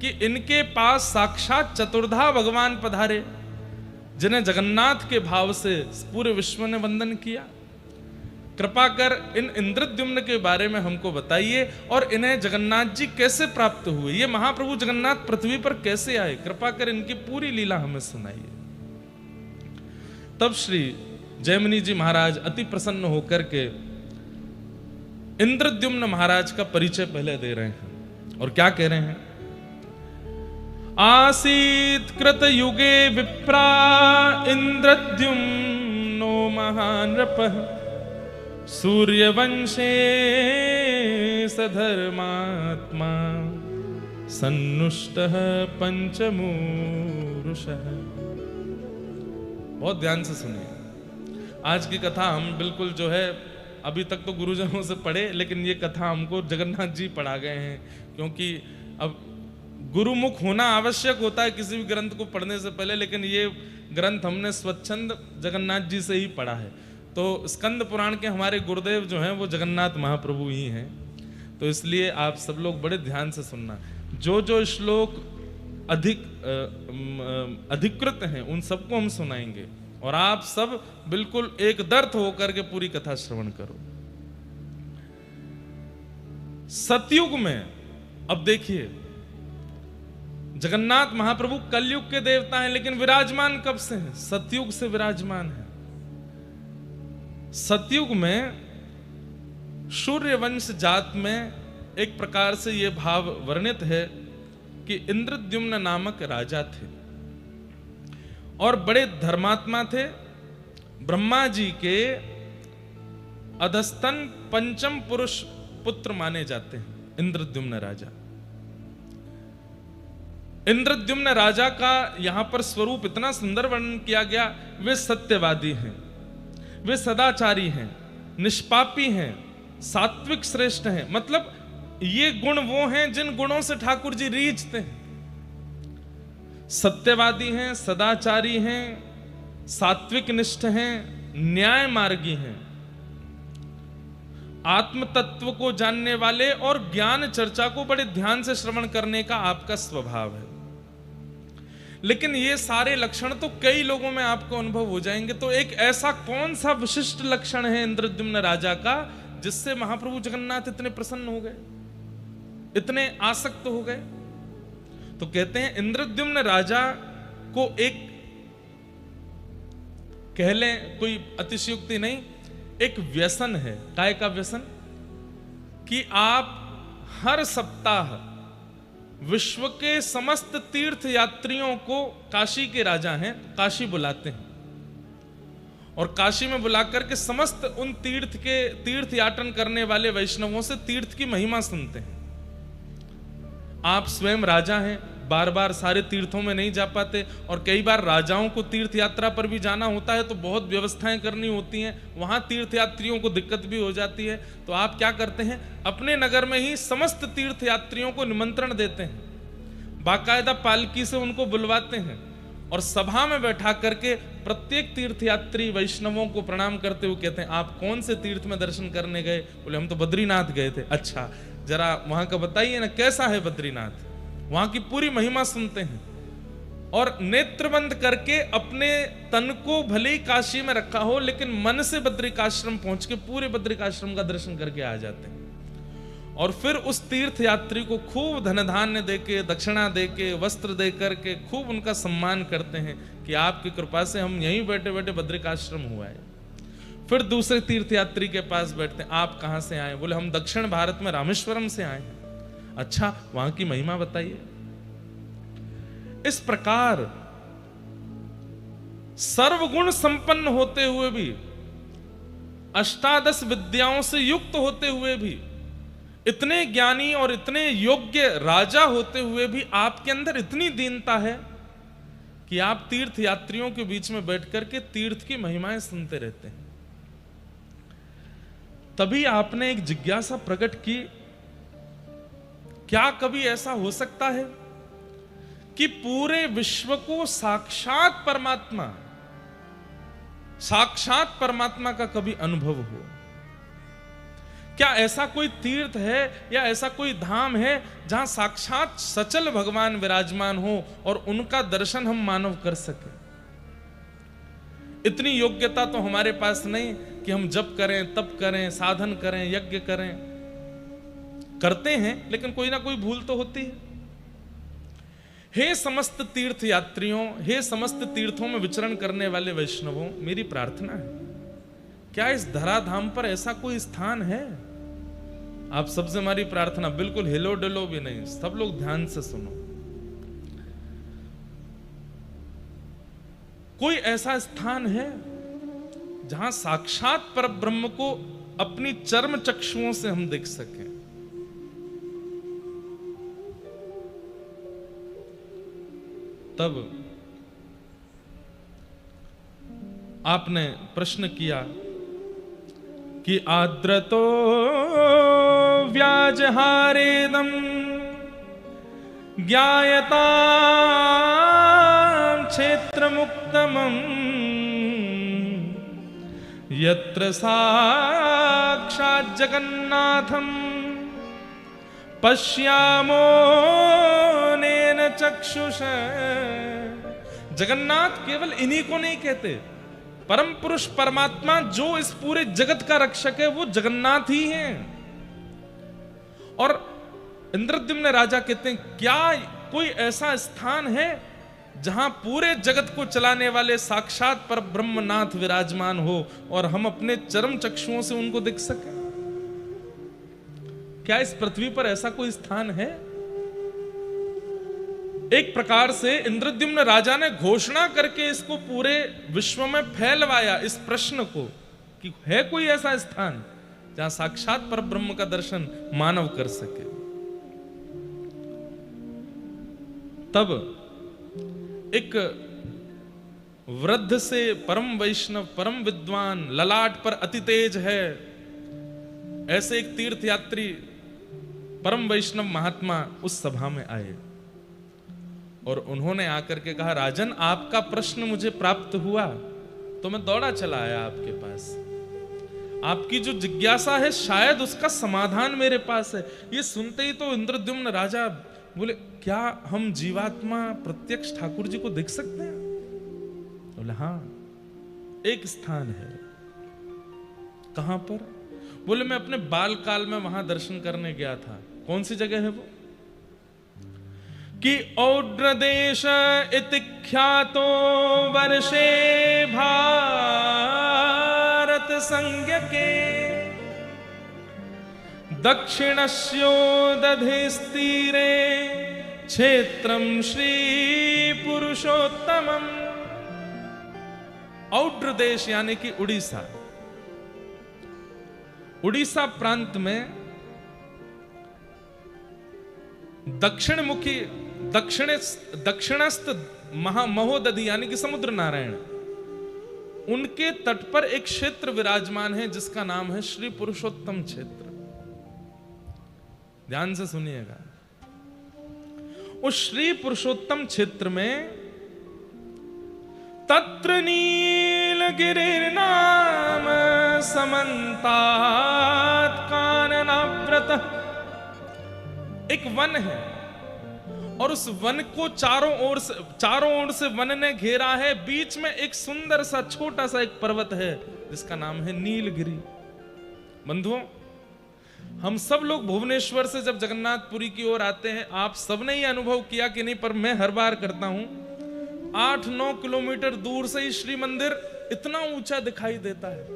कि इनके पास साक्षात चतुर्धा भगवान पधारे जिन्हें जगन्नाथ के भाव से पूरे विश्व ने वंदन किया। कृपा कर इन इंद्रद्युम्न के बारे में हमको बताइए और इन्हें जगन्नाथ जी कैसे प्राप्त हुए, ये महाप्रभु जगन्नाथ पृथ्वी पर कैसे आए, कृपा कर इनकी पूरी लीला हमें सुनाइए। तब श्री जैमिनी जी महाराज अति प्रसन्न होकर के इंद्रद्युम्न महाराज का परिचय पहले दे रहे हैं और क्या कह रहे हैं? आसीत कृत युगे विप्रा इंद्रद्युम्नो महानृपः सूर्यवंशे सधर्मात्मा सन्नुष्टः पंचमूर्तिभिः। पुरुष है। बहुत ध्यान से सुनिए। आज की कथा हम बिल्कुल जो है अभी तक तो गुरुजनों से पढ़े, लेकिन ये कथा हमको जगन्नाथ जी पढ़ा गए हैं, क्योंकि अब गुरुमुख होना आवश्यक होता है किसी भी ग्रंथ को पढ़ने से पहले, लेकिन ये ग्रंथ हमने स्वच्छंद जगन्नाथ जी से ही पढ़ा है। तो स्कंद पुराण के हमारे गुरुदेव जो हैं वो जगन्नाथ महाप्रभु ही हैं। तो इसलिए आप सब लोग बड़े ध्यान से सुनना। जो जो श्लोक अधिकृत हैं उन सबको हम सुनाएंगे, और आप सब बिल्कुल एक दर्थ होकर के पूरी कथा श्रवण करो। सतयुग में, अब देखिए, जगन्नाथ महाप्रभु कलयुग के देवता हैं, लेकिन विराजमान कब से हैं? सतयुग से विराजमान है। सतयुग में सूर्यवंश जात में एक प्रकार से यह भाव वर्णित है कि इंद्रद्युम्न नामक राजा थे और बड़े धर्मात्मा थे। ब्रह्मा जी के अधस्तन पंचम पुरुष पुत्र माने जाते हैं इंद्रद्युम्न राजा। इंद्रद्युम्न राजा का यहां पर स्वरूप इतना सुंदर वर्णन किया गया। वे सत्यवादी हैं, वे सदाचारी हैं, निष्पापी हैं, सात्विक श्रेष्ठ हैं। मतलब ये गुण वो हैं जिन गुणों से ठाकुर जी रीझते हैं। सत्यवादी हैं, सदाचारी हैं, सात्विक निष्ठ हैं, न्याय मार्गी हैं, आत्म तत्व को जानने वाले और ज्ञान चर्चा को बड़े ध्यान से श्रवण करने का आपका स्वभाव है। लेकिन ये सारे लक्षण तो कई लोगों में आपको अनुभव हो जाएंगे। तो एक ऐसा कौन सा विशिष्ट लक्षण है इंद्रद्युम्न राजा का जिससे महाप्रभु जगन्नाथ इतने प्रसन्न हो गए, इतने आसक्त हो गए? तो कहते हैं इंद्रद्युम्न राजा को एक, कह लें कोई अतिशयोक्ति नहीं, एक व्यसन है। काय का व्यसन? कि आप हर सप्ताह विश्व के समस्त तीर्थ यात्रियों को, काशी के राजा हैं, काशी बुलाते हैं और काशी में बुलाकर के समस्त उन तीर्थ याटन करने वाले वैष्णवों से तीर्थ की महिमा सुनते हैं। आप स्वयं राजा हैं, बार बार सारे तीर्थों में नहीं जा पाते, और कई बार राजाओं को तीर्थ यात्रा पर भी जाना होता है तो बहुत व्यवस्थाएं करनी होती हैं, वहां तीर्थ यात्रियों को दिक्कत भी हो जाती है। तो आप क्या करते हैं, अपने नगर में ही समस्त तीर्थ यात्रियों को निमंत्रण देते हैं, बाकायदा पालकी से उनको बुलवाते हैं और सभा में बैठा करके प्रत्येक तीर्थयात्री वैष्णवों को प्रणाम करते हुए कहते हैं, आप कौन से तीर्थ में दर्शन करने गए? बोले हम तो बद्रीनाथ गए थे। अच्छा, जरा वहां का बताइए ना, कैसा है बद्रीनाथ? वहां की पूरी महिमा सुनते हैं और नेत्र बंद करके अपने तन को भले ही काशी में रखा हो, लेकिन मन से बद्रिकाश्रम पहुंच के पूरे बद्रिकाश्रम का दर्शन करके आ जाते हैं। और फिर उस तीर्थ यात्री को खूब धन धान्य देके, दक्षिणा देके, वस्त्र दे करके खूब उनका सम्मान करते हैं कि आपकी कृपा से हम यहीं बैठे बैठे बद्रिकाश्रम हुआ है। फिर दूसरे तीर्थयात्री के पास बैठते हैं, आप कहां से आए? बोले हम दक्षिण भारत में रामेश्वरम से आए हैं। अच्छा, वहां की महिमा बताइए। इस प्रकार सर्वगुण संपन्न होते हुए भी, अष्टादश विद्याओं से युक्त होते हुए भी, इतने ज्ञानी और इतने योग्य राजा होते हुए भी आपके अंदर इतनी दीनता है कि आप तीर्थ यात्रियों के बीच में बैठकर के तीर्थ की महिमाएं सुनते रहते हैं। तभी आपने एक जिज्ञासा प्रकट की, क्या कभी ऐसा हो सकता है कि पूरे विश्व को साक्षात परमात्मा का कभी अनुभव हो? क्या ऐसा कोई तीर्थ है या ऐसा कोई धाम है जहां साक्षात सचल भगवान विराजमान हो और उनका दर्शन हम मानव कर सके? इतनी योग्यता तो हमारे पास नहीं कि हम जप करें, तप करें, साधन करें, यज्ञ करें। करते हैं, लेकिन कोई ना कोई भूल तो होती है। हे समस्त तीर्थ यात्रियों, हे समस्त तीर्थों में विचरण करने वाले वैष्णवों, मेरी प्रार्थना है, क्या इस धराधाम पर ऐसा कोई स्थान है? आप सबसे हमारी प्रार्थना, बिल्कुल हिलो डुलो भी नहीं, सब लोग ध्यान से सुनो। कोई ऐसा स्थान है जहां साक्षात परब्रह्म को अपनी चर्म चक्षुओं से हम देख सकें? तब आपने प्रश्न किया कि आद्रतो व्याजहारेदम ज्ञायता क्षेत्र मुक्तमं यत्र साक्षात् जगन्नाथं पश्यामो नेन चक्षुष। जगन्नाथ केवल इन्हीं को नहीं कहते, परम पुरुष परमात्मा जो इस पूरे जगत का रक्षक है वो जगन्नाथ ही हैं। और इंद्रद्युम्न राजा कहते हैं क्या कोई ऐसा स्थान है जहां पूरे जगत को चलाने वाले साक्षात पर ब्रह्मनाथ विराजमान हो और हम अपने चरम चक्षुओं से उनको देख सकें? क्या इस पृथ्वी पर ऐसा कोई स्थान है? एक प्रकार से इंद्रद्युम्न राजा ने घोषणा करके इसको पूरे विश्व में फैलवाया इस प्रश्न को कि है कोई ऐसा स्थान जहां साक्षात पर ब्रह्म का दर्शन मानव कर सके। तब एक वृद्ध से परम वैष्णव परम विद्वान ललाट पर अति तेज है ऐसे एक तीर्थयात्री परम वैष्णव महात्मा उस सभा में आए और उन्होंने आकर के कहा, राजन आपका प्रश्न मुझे प्राप्त हुआ तो मैं दौड़ा चला आया आपके पास। आपकी जो जिज्ञासा है शायद उसका समाधान मेरे पास है। ये सुनते ही तो इंद्रद्युम्न राजा बोले, क्या हम जीवात्मा प्रत्यक्ष ठाकुर जी को देख सकते हैं? बोले हाँ, एक स्थान है। कहां पर? बोले मैं अपने बाल काल में वहां दर्शन करने गया था। कौन सी जगह है वो? कि औड्रदेश इति ख्यातो वर्षे भारत संज्ञके दक्षिणस्योदधिस्तीरे क्षेत्रम श्री पुरुषोत्तमम। औड्र देश यानी कि उड़ीसा। उड़ीसा प्रांत में दक्षिण मुखी दक्षिणस्थ महोदधि यानी कि समुद्र नारायण, उनके तट पर एक क्षेत्र विराजमान है जिसका नाम है श्री पुरुषोत्तम क्षेत्र। ध्यान से सुनिएगा। उस श्री पुरुषोत्तम क्षेत्र में तत्र नीलगिरिर्नाम समन्तात् काननाव्रत एक वन है और उस वन को चारों ओर से वन ने घेरा है। बीच में एक सुंदर सा छोटा सा एक पर्वत है जिसका नाम है नीलगिरी। बंधुओं, हम सब लोग भुवनेश्वर से जब जगन्नाथपुरी की ओर आते हैं, आप सबने ये अनुभव किया कि नहीं, पर मैं हर बार करता हूं, 8-9 किलोमीटर दूर से ही श्री मंदिर इतना ऊंचा दिखाई देता है,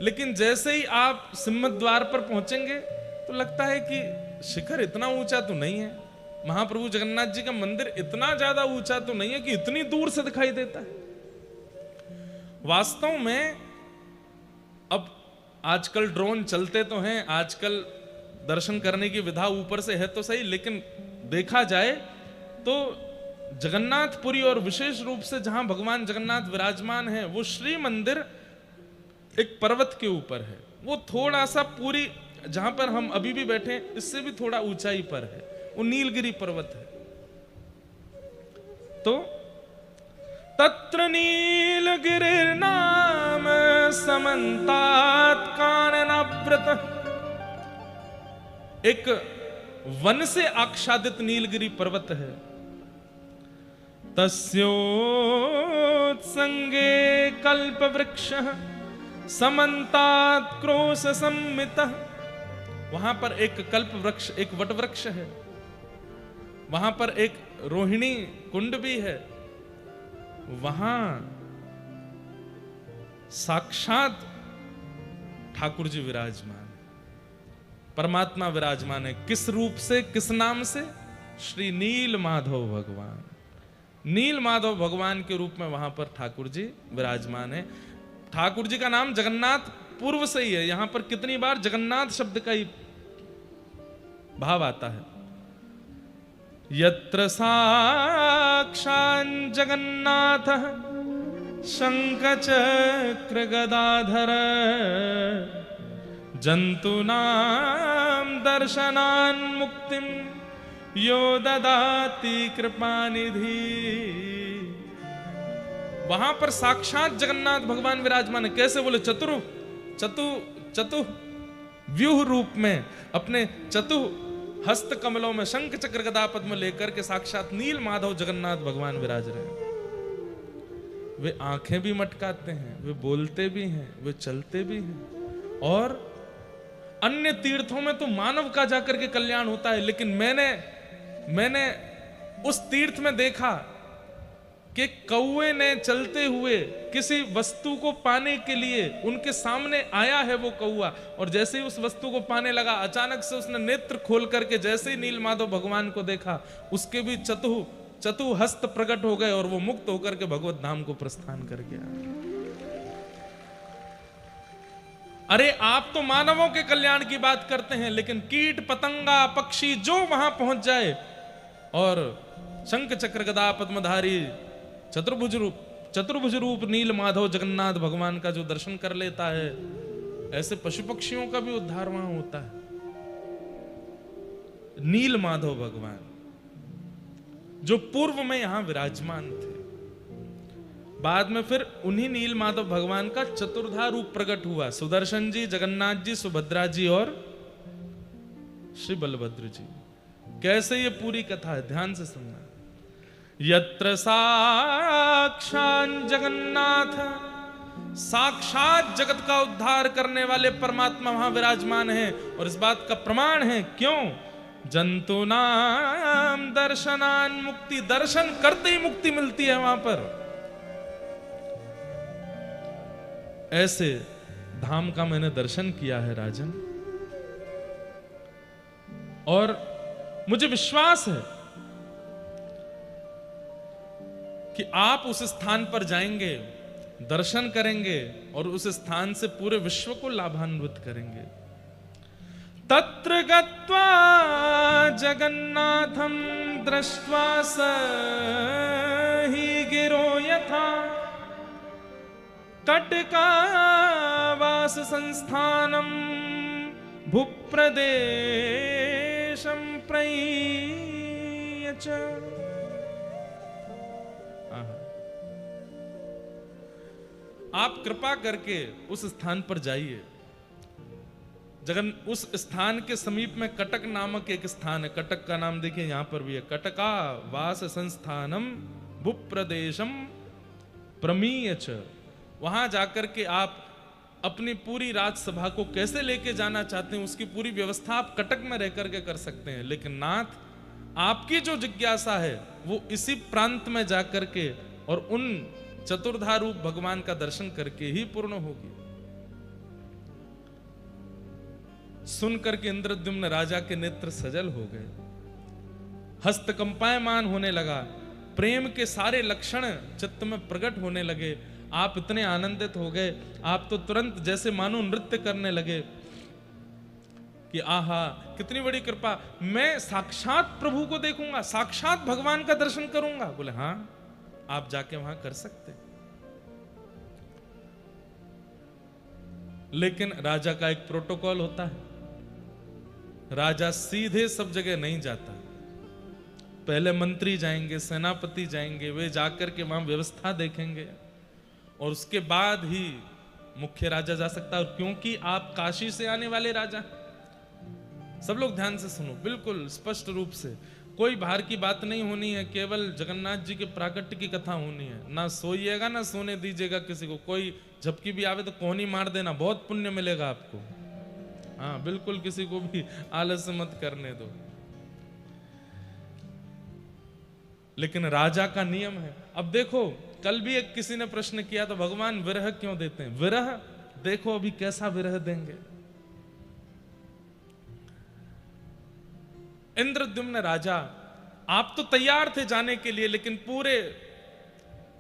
लेकिन जैसे ही आप सिम्मत द्वार पर पहुंचेंगे तो लगता है कि शिखर इतना ऊंचा तो नहीं है। महाप्रभु जगन्नाथ जी का मंदिर इतना ज्यादा ऊंचा तो नहीं है कि इतनी दूर से दिखाई देता है। वास्तव में अब आजकल ड्रोन चलते तो हैं, आजकल दर्शन करने की विधा ऊपर से है तो सही, लेकिन देखा जाए तो जगन्नाथपुरी और विशेष रूप से जहां भगवान जगन्नाथ विराजमान है वो श्री मंदिर एक पर्वत के ऊपर है। वो थोड़ा सा पूरी जहां पर हम अभी भी बैठे हैं इससे भी थोड़ा ऊंचाई पर है, वो नीलगिरी पर्वत है। तो तत्र नीलगिरिर्नाम समन्तात् काननाव्रत एक वन से आच्छादित नीलगिरी पर्वत है। तस्योत्संगे कल्प वृक्ष समन्तात् क्रोश सम्मितः वहां पर एक कल्प वृक्ष, एक वट वृक्ष है, वहां पर एक रोहिणी कुंड भी है, वहां साक्षात ठाकुर जी विराजमान है, परमात्मा विराजमान है। किस रूप से, किस नाम से? श्री नील माधव भगवान। नील माधव भगवान के रूप में वहां पर ठाकुर जी विराजमान है। ठाकुर जी का नाम जगन्नाथ पूर्व से ही है। यहां पर कितनी बार जगन्नाथ शब्द का ही भाव आता है। यत्र साक्षात् जगन्नाथ शंख चक्र गदाधर जंतूनां दर्शनान् मुक्तिं यो ददाति कृपानिधि। वहां पर साक्षात जगन्नाथ भगवान विराजमान है। कैसे बोले? चतु व्यूह रूप में अपने चतु हस्त कमलों में शंख चक्र गदा पद्म लेकर के साक्षात नील माधव जगन्नाथ भगवान विराज रहे हैं। वे आंखें भी मटकाते हैं, वे बोलते भी हैं, वे चलते भी हैं। और अन्य तीर्थों में तो मानव का जाकर के कल्याण होता है, लेकिन मैंने उस तीर्थ में देखा कि कौवे ने चलते हुए किसी वस्तु को पाने के लिए उनके सामने आया है वो कौवा, और जैसे ही उस वस्तु को पाने लगा अचानक से उसने नेत्र खोल करके जैसे ही नील माधव भगवान को देखा, उसके भी चतु हस्त प्रकट हो गए और वो मुक्त होकर के भगवत धाम को प्रस्थान कर गया। अरे आप तो मानवों के कल्याण की बात करते हैं, लेकिन कीट पतंगा पक्षी जो वहां पहुंच जाए और शंख चक्र गदा पद्मधारी चतुर्भुज रूप नील माधव जगन्नाथ भगवान का जो दर्शन कर लेता है, ऐसे पशु पक्षियों का भी उद्धार वहां होता है। नील माधव भगवान जो पूर्व में यहां विराजमान थे, बाद में फिर उन्हीं नील माधव भगवान का चतुर्धा रूप प्रकट हुआ। सुदर्शन जी, जगन्नाथ जी, सुभद्रा जी और श्री बलभद्र जी। कैसे ये पूरी कथा है, ध्यान से सुनना। यत्र साक्षात जगन्नाथ, साक्षात जगत का उद्धार करने वाले परमात्मा वहां विराजमान है। और इस बात का प्रमाण है, क्यों? जंतूनां दर्शनान् मुक्ति, दर्शन करते ही मुक्ति मिलती है वहां पर। ऐसे धाम का मैंने दर्शन किया है राजन, और मुझे विश्वास है कि आप उस स्थान पर जाएंगे, दर्शन करेंगे और उस स्थान से पूरे विश्व को लाभान्वित करेंगे। तत्र गत्वा जगन्नाथं दृष्ट्वा स हि गिरो यथा कटकावास संस्थानम भूप्रदेशं प्रयच्छ। आप कृपा करके उस स्थान पर जाइए। उस स्थान के समीप में कटक नामक एक स्थान है। कटक का नाम देखिए यहां पर भी है, कटका वास संस्थानम भूप्रदेशम प्रमीयच। वहां जाकर के आप अपनी पूरी राजसभा को कैसे लेके जाना चाहते हैं, उसकी पूरी व्यवस्था आप कटक में रह करके कर सकते हैं। लेकिन नाथ, आपकी जो जिज्ञासा है वो इसी प्रांत में जाकर के और उन चतुर्धा रूप भगवान का दर्शन करके ही पूर्ण होगी। सुनकर के इंद्रद्युम्न राजा के नेत्र सजल हो गए, हस्त कंपायमान होने लगा, प्रेम के सारे लक्षण चित्त में प्रकट होने लगे। आप इतने आनंदित हो गए, आप तो तुरंत जैसे मानो नृत्य करने लगे कि आहा कितनी बड़ी कृपा, मैं साक्षात प्रभु को देखूंगा, साक्षात भगवान का दर्शन करूंगा। बोले हाँ, आप जाके वहां कर सकते। लेकिन राजा का एक प्रोटोकॉल होता है, राजा सीधे सब जगह नहीं जाता। पहले मंत्री जाएंगे, सेनापति जाएंगे, वे जाकर के वहां व्यवस्था देखेंगे और उसके बाद ही मुख्य राजा जा सकता है। क्योंकि आप काशी से आने वाले राजा, सब लोग ध्यान से सुनो, बिल्कुल स्पष्ट रूप से, कोई बाहर की बात नहीं होनी है, केवल जगन्नाथ जी के प्राकट्य की कथा होनी है। ना सोइएगा ना सोने दीजिएगा किसी को, कोई झपकी भी आवे तो कोहनी मार देना, बहुत पुण्य मिलेगा आपको। हाँ बिल्कुल, किसी को भी आलस्य मत करने दो। लेकिन राजा का नियम है। अब देखो, कल भी एक किसी ने प्रश्न किया तो भगवान विरह क्यों देते हैं? विरह देखो अभी कैसा विरह देंगे। इंद्रद्युम्न राजा, आप तो तैयार थे जाने के लिए, लेकिन पूरे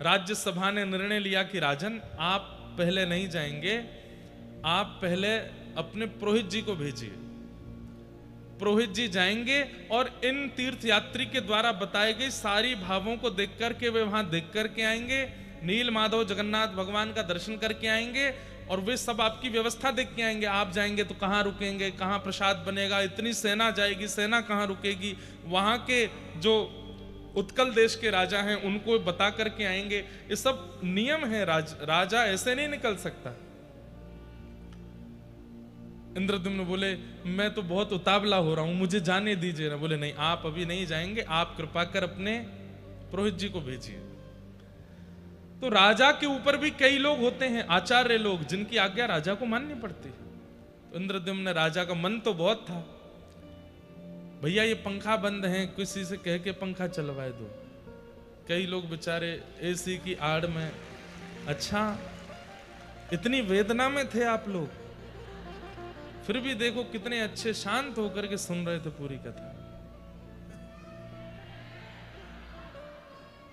राज्यसभा ने निर्णय लिया कि राजन आप पहले नहीं जाएंगे, आप पहले अपने पुरोहित जी को भेजिए। पुरोहित जी जाएंगे और इन तीर्थ यात्री के द्वारा बताई गई सारी भावों को देख करके वे वहां देख करके आएंगे नील माधव जगन्नाथ भगवान का दर्शन करके आएंगे और वे सब आपकी व्यवस्था देख के आएंगे। आप जाएंगे तो कहाँ रुकेंगे, कहाँ प्रसाद बनेगा, इतनी सेना जाएगी, सेना कहाँ रुकेगी, वहाँ के जो उत्कल देश के राजा हैं उनको बता करके आएंगे। ये सब नियम है, राजा ऐसे नहीं निकल सकता। इंद्रद्युम्न बोले मैं तो बहुत उतावला हो रहा हूं, मुझे जाने दीजिए ना। बोले नहीं, आप अभी नहीं जाएंगे, आप कृपा कर अपने पुरोहित जी को भेजिए। तो राजा के ऊपर भी कई लोग होते हैं, आचार्य लोग, जिनकी आज्ञा राजा को माननी पड़ती है। तो इंद्रद्युम्न राजा का मन तो बहुत था, भैया ये पंखा बंद है, किसी से कह के पंखा चलवाए दो। कई लोग बेचारे एसी की आड़ में, अच्छा इतनी वेदना में थे आप लोग, फिर भी देखो कितने अच्छे शांत होकर के सुन रहे थे पूरी कथा।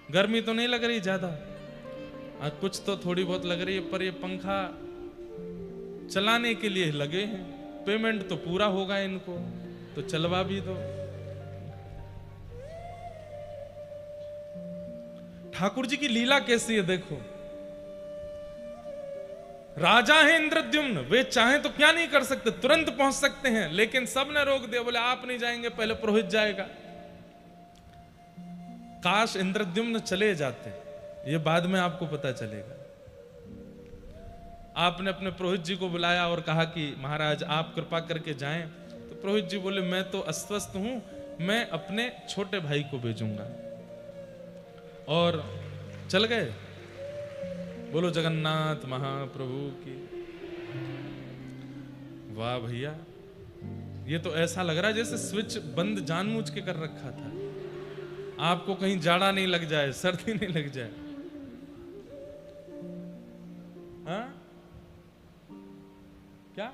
गर्मी तो नहीं लग रही ज्यादा, कुछ तो थोड़ी बहुत लग रही है, पर ये पंखा चलाने के लिए लगे हैं, पेमेंट तो पूरा होगा इनको, तो चलवा भी दो। ठाकुर जी की लीला कैसी है देखो। राजा है इंद्रद्युम्न, वे चाहें तो क्या नहीं कर सकते, तुरंत पहुंच सकते हैं, लेकिन सब ने रोक दिया। बोले आप नहीं जाएंगे, पहले पुरोहित जाएगा। काश इंद्रद्युम्न चले जाते, ये बाद में आपको पता चलेगा। आपने अपने पुरोहित जी को बुलाया और कहा कि महाराज आप कृपा करके जाएं। तो पुरोहित जी बोले मैं तो अस्वस्थ हूं, मैं अपने छोटे भाई को भेजूंगा। और चल गए। बोलो जगन्नाथ महाप्रभु की। वाह भैया, ये तो ऐसा लग रहा है जैसे स्विच बंद जानबूझ के कर रखा था, आपको कहीं जाड़ा नहीं लग जाए, सर्दी नहीं लग जाए। हाँ क्या?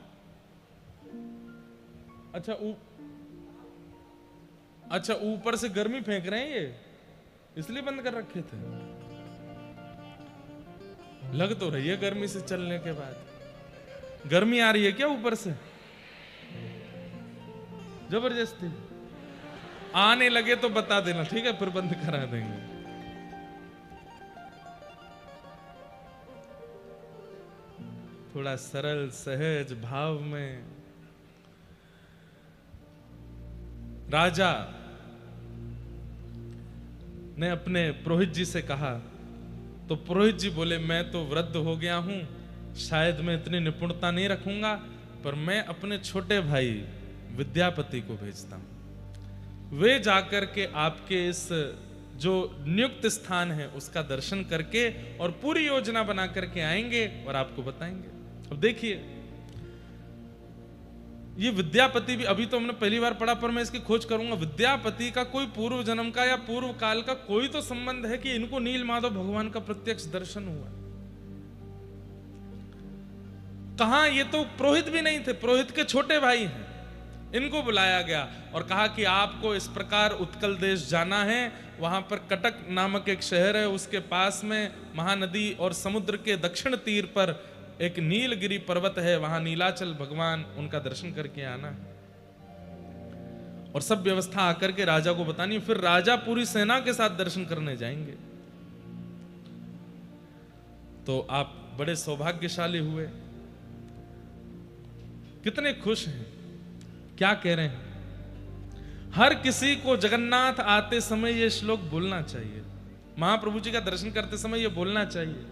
अच्छा ऊपर से गर्मी फेंक रहे हैं, ये इसलिए बंद कर रखे थे। लग तो रही है गर्मी से चलने के बाद। गर्मी आ रही है क्या ऊपर से? जबरदस्ती आने लगे तो बता देना, ठीक है, फिर बंद करा देंगे। थोड़ा सरल सहज भाव में राजा ने अपने पुरोहित जी से कहा। तो पुरोहित जी बोले मैं तो वृद्ध हो गया हूं, शायद मैं इतनी निपुणता नहीं रखूंगा, पर मैं अपने छोटे भाई विद्यापति को भेजता हूं। वे जाकर के आपके इस जो नियुक्त स्थान है उसका दर्शन करके और पूरी योजना बना करके आएंगे और आपको बताएंगे। अब देखिए ये विद्यापति भी, अभी तो हमने पहली बार पढ़ा, पर मैं इसकी खोज करूंगा। विद्यापति का कोई पूर्व जन्म का या पूर्व काल का कोई तो संबंध है कि इनको नील माधव भगवान का प्रत्यक्ष दर्शन हुआ? कहां? ये तो पुरोहित भी नहीं थे, पुरोहित के छोटे भाई हैं। इनको बुलाया गया और कहा कि आपको इस प्रकार उत्कल देश जाना है, वहां पर कटक नामक एक शहर है, उसके पास में महानदी और समुद्र के दक्षिण तीर पर एक नीलगिरी पर्वत है, वहां नीलाचल भगवान, उनका दर्शन करके आना है। और सब व्यवस्था आकर के राजा को बतानी, फिर राजा पूरी सेना के साथ दर्शन करने जाएंगे। तो आप बड़े सौभाग्यशाली हुए, कितने खुश हैं, क्या कह रहे हैं। हर किसी को जगन्नाथ आते समय ये श्लोक बोलना चाहिए, महाप्रभु जी का दर्शन करते समय ये बोलना चाहिए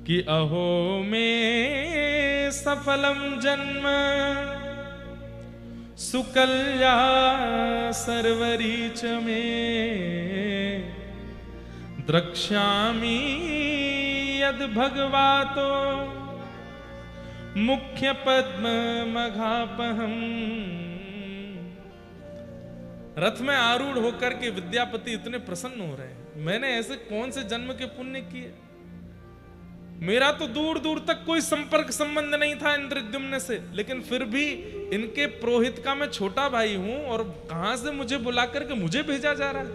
कि अहो में सफलम जन्म सुकल्या सर्वरीच में द्रक्ष्यामि यद भगवातो मुख्य पद्म मघापहम। रथ में आरूढ़ होकर के विद्यापति इतने प्रसन्न हो रहे हैं, मैंने ऐसे कौन से जन्म के पुण्य किए, मेरा तो दूर दूर तक कोई संपर्क संबंध नहीं था इंद्रद्युम्न से, लेकिन फिर भी इनके पुरोहित का मैं छोटा भाई हूं और कहां से मुझे बुला करके मुझे भेजा जा रहा है।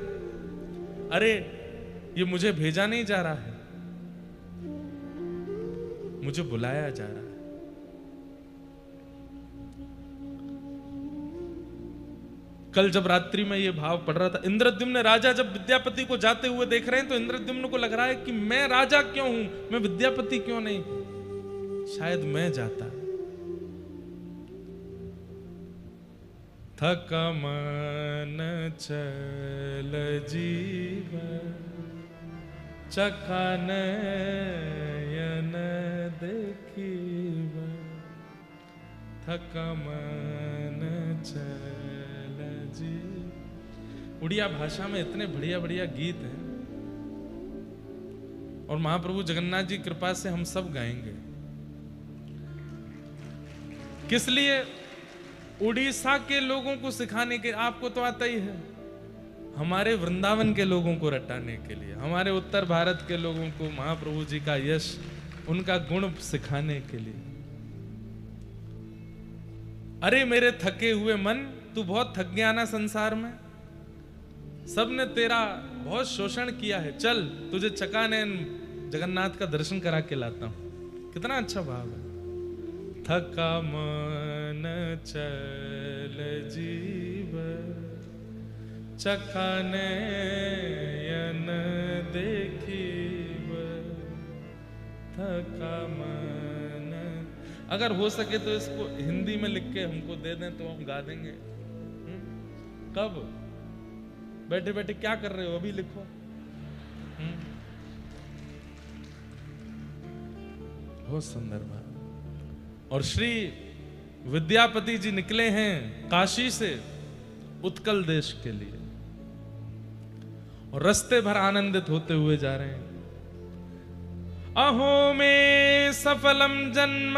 अरे ये मुझे भेजा नहीं जा रहा है, मुझे बुलाया जा रहा है। कल जब रात्रि में ये भाव पढ़ रहा था, इंद्रद्युम्न राजा जब विद्यापति को जाते हुए देख रहे हैं तो इंद्रद्युम्न को लग रहा है कि मैं राजा क्यों हूं, मैं विद्यापति क्यों नहीं, शायद मैं जाता। थका मन चल जीव चका नयन देखीब, थका मन चल जी। उड़िया भाषा में इतने बढ़िया बढ़िया गीत हैं और महाप्रभु जगन्नाथ जी कृपा से हम सब गाएंगे। किस लिए? उड़ीसा के लोगों को सिखाने के, आपको तो आता ही है, हमारे वृंदावन के लोगों को रटाने के लिए, हमारे उत्तर भारत के लोगों को महाप्रभु जी का यश, उनका गुण सिखाने के लिए। अरे मेरे थके हुए मन, तू बहुत थक गया ना संसार में, सबने तेरा बहुत शोषण किया है, चल तुझे चकानयन जगन्नाथ का दर्शन करा के लाता हूं। कितना अच्छा भाव है। थका मन चल जीव चका नयन देखीब, थका मन। अगर हो सके तो इसको हिंदी में लिख के हमको दे दें तो हम गा देंगे। कब? बैठे बैठे क्या कर रहे हो, अभी लिखो। बहुत सुंदर बात। और श्री विद्यापति जी निकले हैं काशी से उत्कल देश के लिए और रास्ते भर आनंदित होते हुए जा रहे हैं। अहो में सफलम जन्म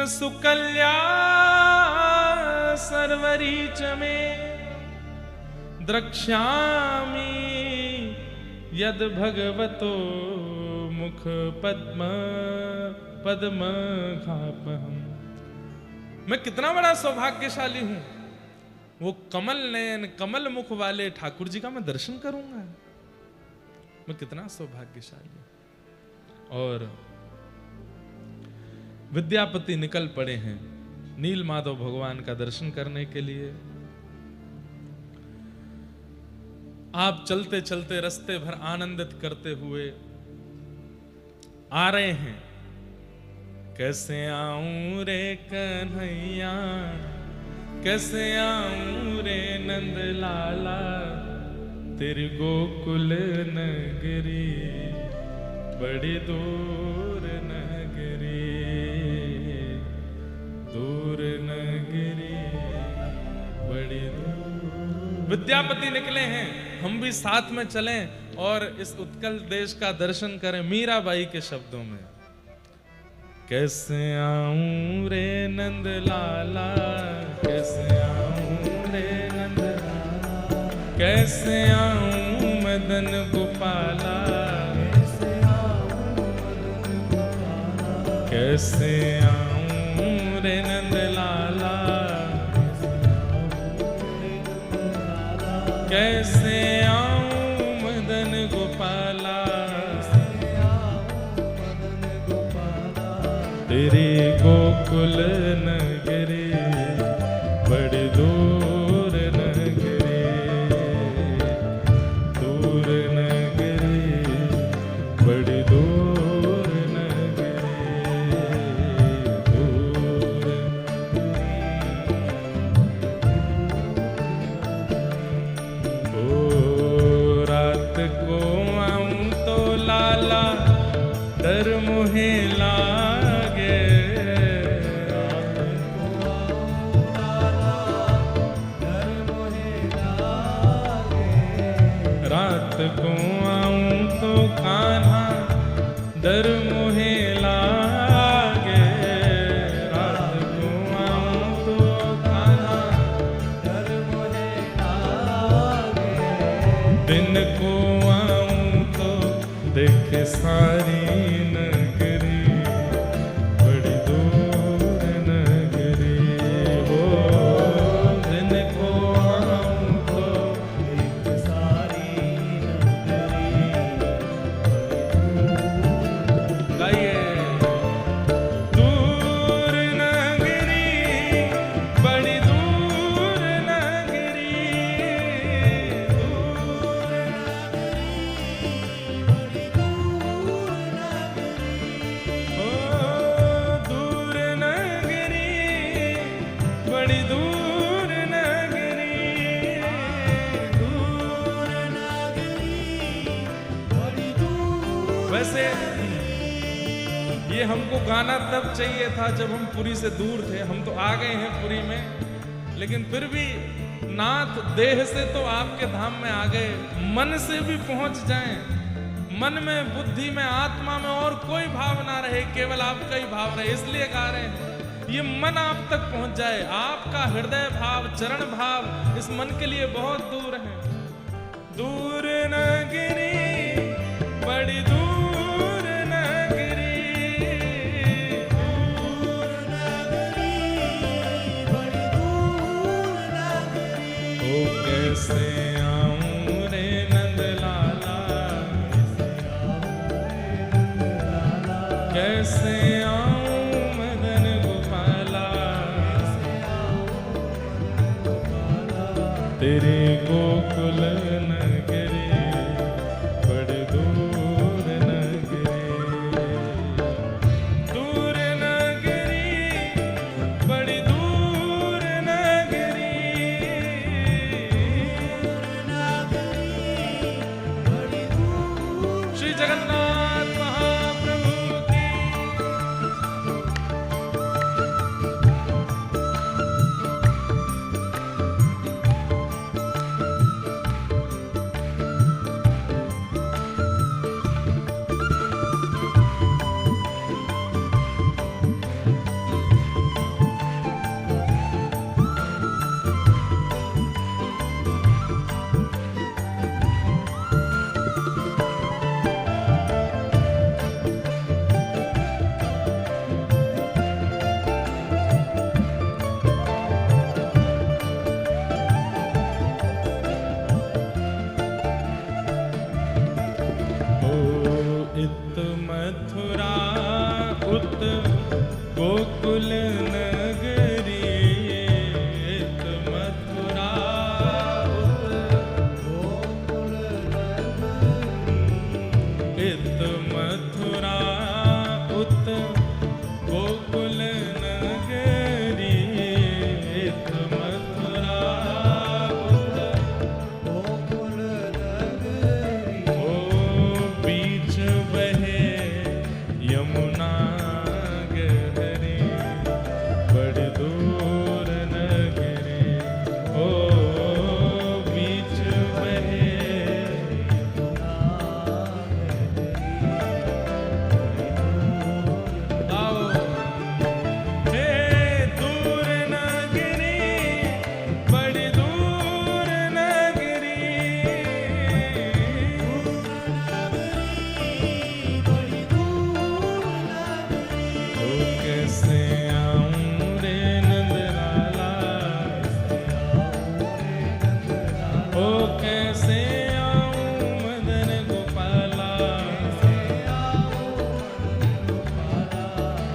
सुकल्या सर्वरीच में द्रक्ष्यामि यद भगवतो मुख पद्म पद्म घापहम। मैं कितना बड़ा सौभाग्यशाली हूं, वो कमल नयन कमल मुख वाले ठाकुर जी का मैं दर्शन करूंगा। मैं कितना सौभाग्यशाली। और विद्यापति निकल पड़े हैं नील माधव भगवान का दर्शन करने के लिए। आप चलते चलते रास्ते भर आनंदित करते हुए आ रहे हैं। कैसे आऊं रे कन्हैया, कैसे आऊं रे नंद लाला, तेरी गोकुल नगरी बड़ी दूर नगरी, दूर नगरी बड़ी दूर। विद्यापति निकले हैं, हम भी साथ में चलें और इस उत्कल देश का दर्शन करें। मीराबाई के शब्दों में, कैसे आऊं रे नंद लाला, कैसे आऊं रे नंद लाला, कैसे आऊं मदन गोपाला, कैसे आऊं रे नंद लाला, कैसे आऊं मदन गोपाला, तेरी गोकुल नगरी बड़ी दूर नगरी, दूर नगरी बड़ी दूर नगरी, दूर। ओ रात को आऊं तो लाला डर मुहे लागे, रात को आऊं तो कान्हा डर मुहे लागे, रात को आऊं तो कान्हा डर मुहे लागे, दिन को आऊं तो देखे सारी नगरी बड़ी दूर नगरी, हो दिन को आऊं तो देखे सारी नगरी। बड़ी दूर नगरी, दूर नगरी, बड़ी दूर। वैसे ये हमको गाना तब चाहिए था जब हम पुरी से दूर थे। हम तो आ गए हैं पुरी में, लेकिन फिर भी नाथ देह से तो आपके धाम में आ गए, मन से भी पहुंच जाएं। मन में, बुद्धि में, आत्मा में और कोई भाव ना रहे, केवल आपका ही भाव रहे, इसलिए गा रहे हैं। ये मन आप तक पहुंच जाए, आपका हृदय भाव, चरण भाव इस मन के लिए बहुत दूर है। दूर नगरी, बड़ी दूर नगरी, दूर नगरी, बड़ी दूर नगरी। ओ कैसे आऊं रे नंदलाला, कैसे आऊं मदन गोपाला, तेरे गोकुल नगरी, बड़ी दूर नगरी, दूर नगरी, बड़ी दूर नगरी, बड़ी दूर। श्री जगन्नाथ महाप्रभु की। इत मथुरा उत गोकुल नगरी, इत मथुरा उत गोकुल नगरी, इत मथुरा उत गोकुल नगरी, इत मथुरा उत गोकुल नगरी। ओ बीच बहे यमुना गहरी, बड़ी दूर नगरी, ओ बीच बहे आओ हे दूर नगरी, बड़ी दूर नगरी, बड़ी दूर नगरी। ओ कैसे आऊं रे नंदलाला, ओ कैसे आऊं मदन गोपाला,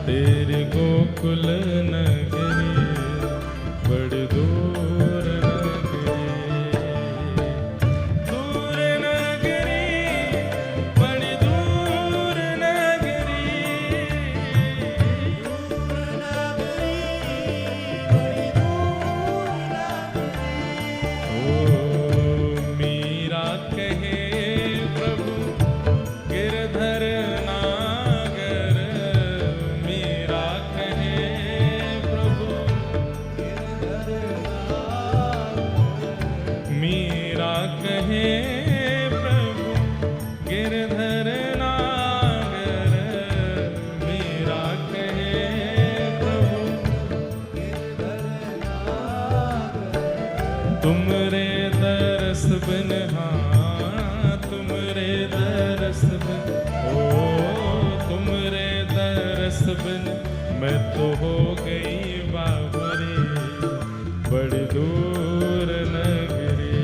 तेरे गोकुल नगरी, बड़ी दूर नगरी, दूर नगरी, बड़ी दूर नगरी, ओ मीरा कहे प्रभु गिरधर नागर, मीरा कहे प्रभु, मीरा कहे प्रभु गिरधर नागर, मीरा कहे प्रभु तुमरे दरस बिन, हाँ तुमरे दरस बिन, ओ तुमरे दरस बिन मैं तो हो गई बाबरी, बड़ी दूर नगरी,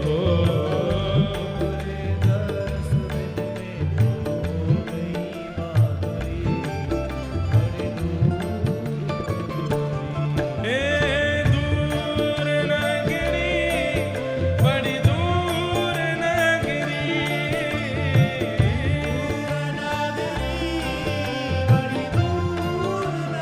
हो हे दूर नगरी, बड़ी दूर नगरी, बड़ी दूर नगरी।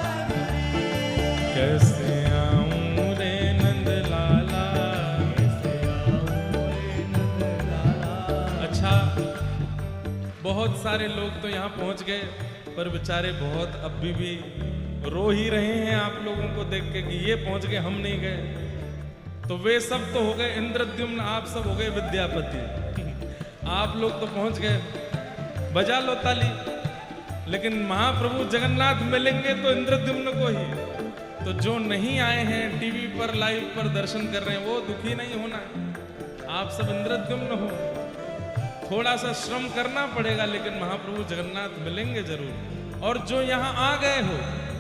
बहुत सारे लोग तो यहाँ पहुंच गए, पर बेचारे बहुत अभी भी रो ही रहे हैं आप लोगों को देख के कि ये पहुंच गए, हम नहीं गए। तो वे सब तो हो गए इंद्रद्युम्न, आप सब हो गए विद्यापति। आप लोग तो पहुंच गए, बजा लो ताली। लेकिन महाप्रभु जगन्नाथ मिलेंगे तो इंद्रद्युम्न को ही। तो जो नहीं आए हैं टीवी पर लाइव पर दर्शन कर रहे हैं, वो दुखी नहीं होना, आप सब इंद्रद्युम्न हो। थोड़ा सा श्रम करना पड़ेगा, लेकिन महाप्रभु जगन्नाथ मिलेंगे जरूर। और जो यहाँ आ गए हो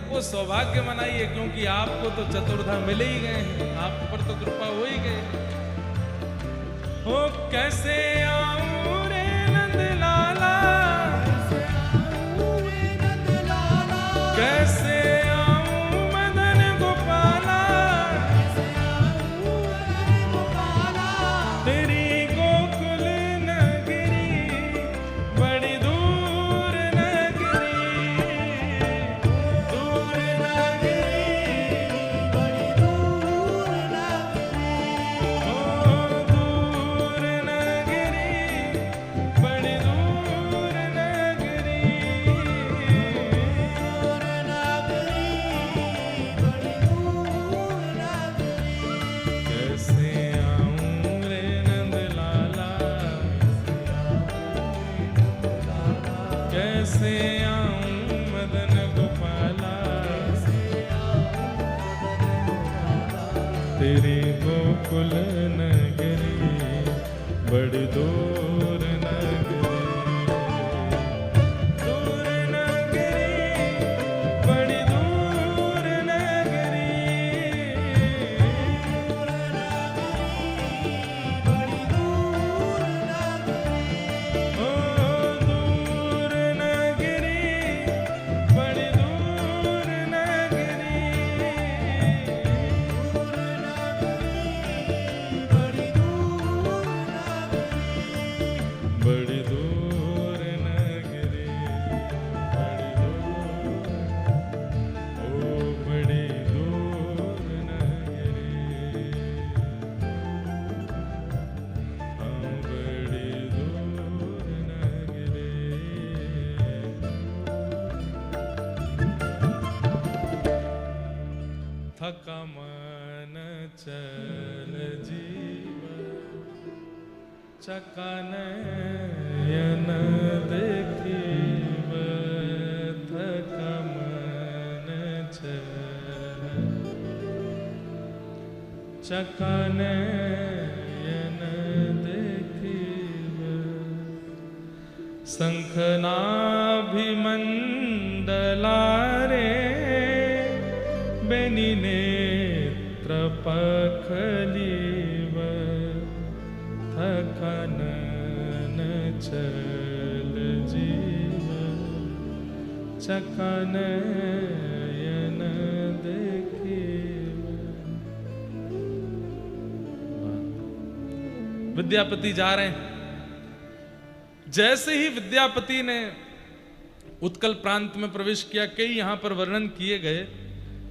वो सौभाग्य मनाइए, क्योंकि आपको तो चतुर्धा मिले ही गए हैं, आप पर तो कृपा हो ही गए। हो कैसे आऊं रे नंदलाला, कैसे आऊं मदन गोपाला, तेरी गोकुल नगरी बड़ी दूर नगरी, दूर नगरी बड़ी दूर नगरी, ओ दूर नगरी बड़ी दूर नगरी, कैसे आऊं रे नंदलाला, कैसे आऊं मदन गोपाला, तेरी गोकुल नगरी बड़ी दूर नगरी, दूर नगरी बड़ी दूर नगरी, ओ दूर नगरी बड़ी दूर नगरी, बड़ी दूर नगरी, बड़ी दूर, ओ बड़ी दूर नगरी, हाँ बड़ी दूर नगरी। थका मन चल जीवा, चकानयन देखीब, थका मन चल, चकानयन देखीब, शंखनाभिमंडलारे बेनी नेत्र पखलीब, थकानन चल जीव, चकानयन देखीब। विद्यापति जा रहे हैं। जैसे ही विद्यापति ने उत्कल प्रांत में प्रवेश किया, कई यहां पर वर्णन किए गए,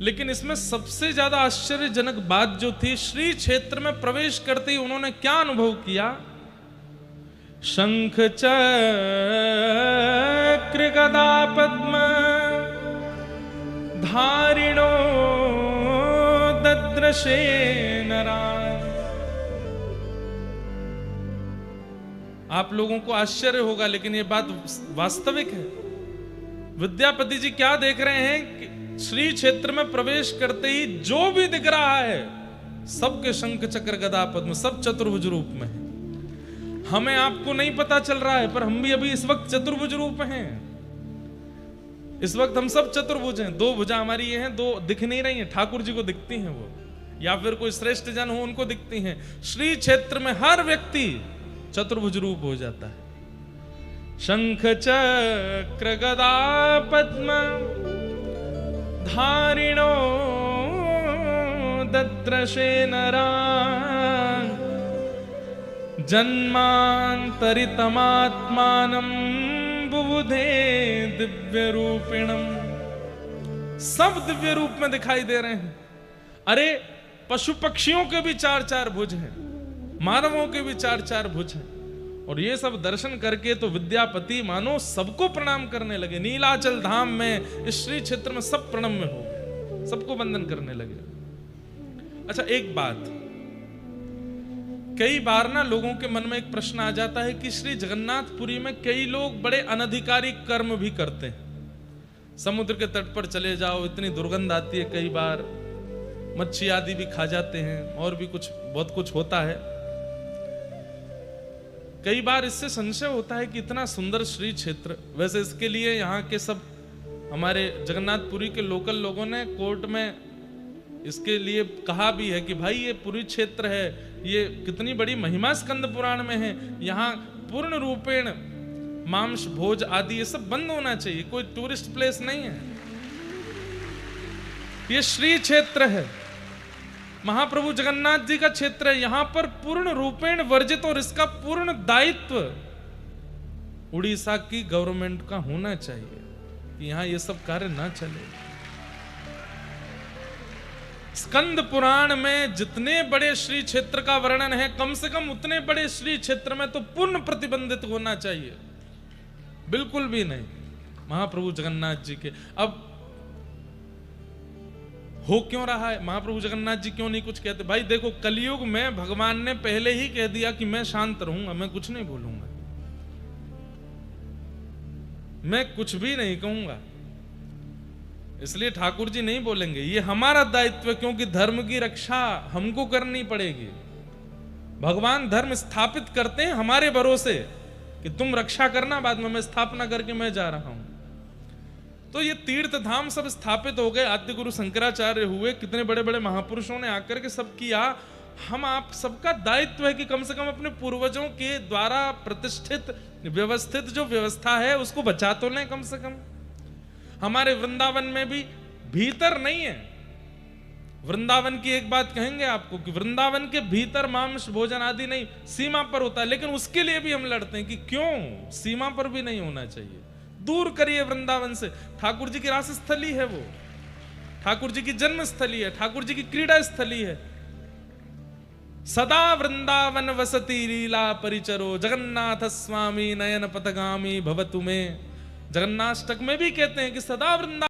लेकिन इसमें सबसे ज्यादा आश्चर्यजनक बात जो थी, श्री क्षेत्र में प्रवेश करते ही उन्होंने क्या अनुभव किया। शंख चक्र गदा पद्म धारिणो दद्रशे नराय। आप लोगों को आश्चर्य होगा, लेकिन यह बात वास्तविक है। विद्यापति जी क्या देख रहे हैं कि श्री क्षेत्र में प्रवेश करते ही जो भी दिख रहा है, सबके शंख चक्र गदा पद्म, सब चतुर्भुज रूप में है। हमें आपको नहीं पता चल रहा है, पर हम भी अभी इस वक्त चतुर्भुज रूप में हैं। इस वक्त हम सब चतुर्भुज हैं। दो भुजा हमारी ये हैं, दो दिख नहीं रही हैं। ठाकुर जी को दिखती हैं वो, या फिर कोई श्रेष्ठ जन हो उनको दिखती हैं। श्री क्षेत्र में हर व्यक्ति चतुर्भुज रूप हो जाता है। शंख चक्र गदा पद्म धारिणो दद्रशे नरान् जन्मांतरितमात्मानं बुबुधे दिव्य रूपिणम। सब दिव्य रूप में दिखाई दे रहे हैं। अरे पशु पक्षियों के भी चार चार भुज हैं, मानवों के भी चार चार भुज हैं, और ये सब दर्शन करके तो विद्यापति मानो सबको प्रणाम करने लगे। नीलाचल धाम में, इस श्री क्षेत्र में सब प्रणम्य हो गए, सबको वंदन करने लगे। अच्छा, एक बात, कई बार ना लोगों के मन में एक प्रश्न आ जाता है कि श्री जगन्नाथपुरी में कई लोग बड़े अनधिकारी कर्म भी करते हैं। समुद्र के तट पर चले जाओ, इतनी दुर्गंध आती है, कई बार मच्छी आदि भी खा जाते हैं, और भी कुछ बहुत कुछ होता है। कई बार इससे संशय होता है कि इतना सुंदर श्री क्षेत्र, वैसे इसके लिए यहाँ के सब हमारे जगन्नाथपुरी के लोकल लोगों ने कोर्ट में इसके लिए कहा भी है कि भाई ये पुरी क्षेत्र है, ये कितनी बड़ी महिमा स्कंद पुराण में है, यहाँ पूर्ण रूपेण मांस भोज आदि ये सब बंद होना चाहिए, कोई टूरिस्ट प्लेस नहीं है, ये श्री क्षेत्र है, महाप्रभु जगन्नाथ जी का क्षेत्र है, यहां पर पूर्ण रूपेण वर्जित, और इसका पूर्ण दायित्व उड़ीसा की गवर्नमेंट का होना चाहिए कि यहां ये सब कार्य ना चले। स्कंद पुराण में जितने बड़े श्री क्षेत्र का वर्णन है, कम से कम उतने बड़े श्री क्षेत्र में तो पूर्ण प्रतिबंधित होना चाहिए, बिल्कुल भी नहीं महाप्रभु जगन्नाथ जी के। अब हो क्यों रहा है, महाप्रभु जगन्नाथ जी क्यों नहीं कुछ कहते? भाई देखो, कलयुग में भगवान ने पहले ही कह दिया कि मैं शांत रहूंगा, मैं कुछ नहीं बोलूंगा, मैं कुछ भी नहीं कहूंगा, इसलिए ठाकुर जी नहीं बोलेंगे। ये हमारा दायित्व है, क्योंकि धर्म की रक्षा हमको करनी पड़ेगी। भगवान धर्म स्थापित करते हैं हमारे भरोसे कि तुम रक्षा करना, बाद में मैं स्थापना करके मैं जा रहा हूं। तो ये तीर्थ धाम सब स्थापित हो गए, आद्य गुरु शंकराचार्य हुए, कितने बड़े बड़े महापुरुषों ने आकर के सब किया। हम आप सबका दायित्व है कि कम से कम अपने पूर्वजों के द्वारा प्रतिष्ठित व्यवस्थित जो व्यवस्था है उसको बचा तो लें कम से कम। हमारे वृंदावन में भी भीतर नहीं है, वृंदावन की एक बात कहेंगे आपको कि वृंदावन के भीतर मांस भोजन आदि नहीं, सीमा पर होता है, लेकिन उसके लिए भी हम लड़ते हैं कि क्यों सीमा पर भी नहीं होना चाहिए, दूर करिए वृंदावन से। ठाकुर जी की रास स्थली है वो, ठाकुर जी की जन्म स्थली है, ठाकुर जी की क्रीड़ा स्थली है। सदा वृंदावन वसती लीला परिचरो जगन्नाथ स्वामी नयन पथगामी भवतु में। जगन्नाष्टक में भी कहते हैं कि सदा वृंदावन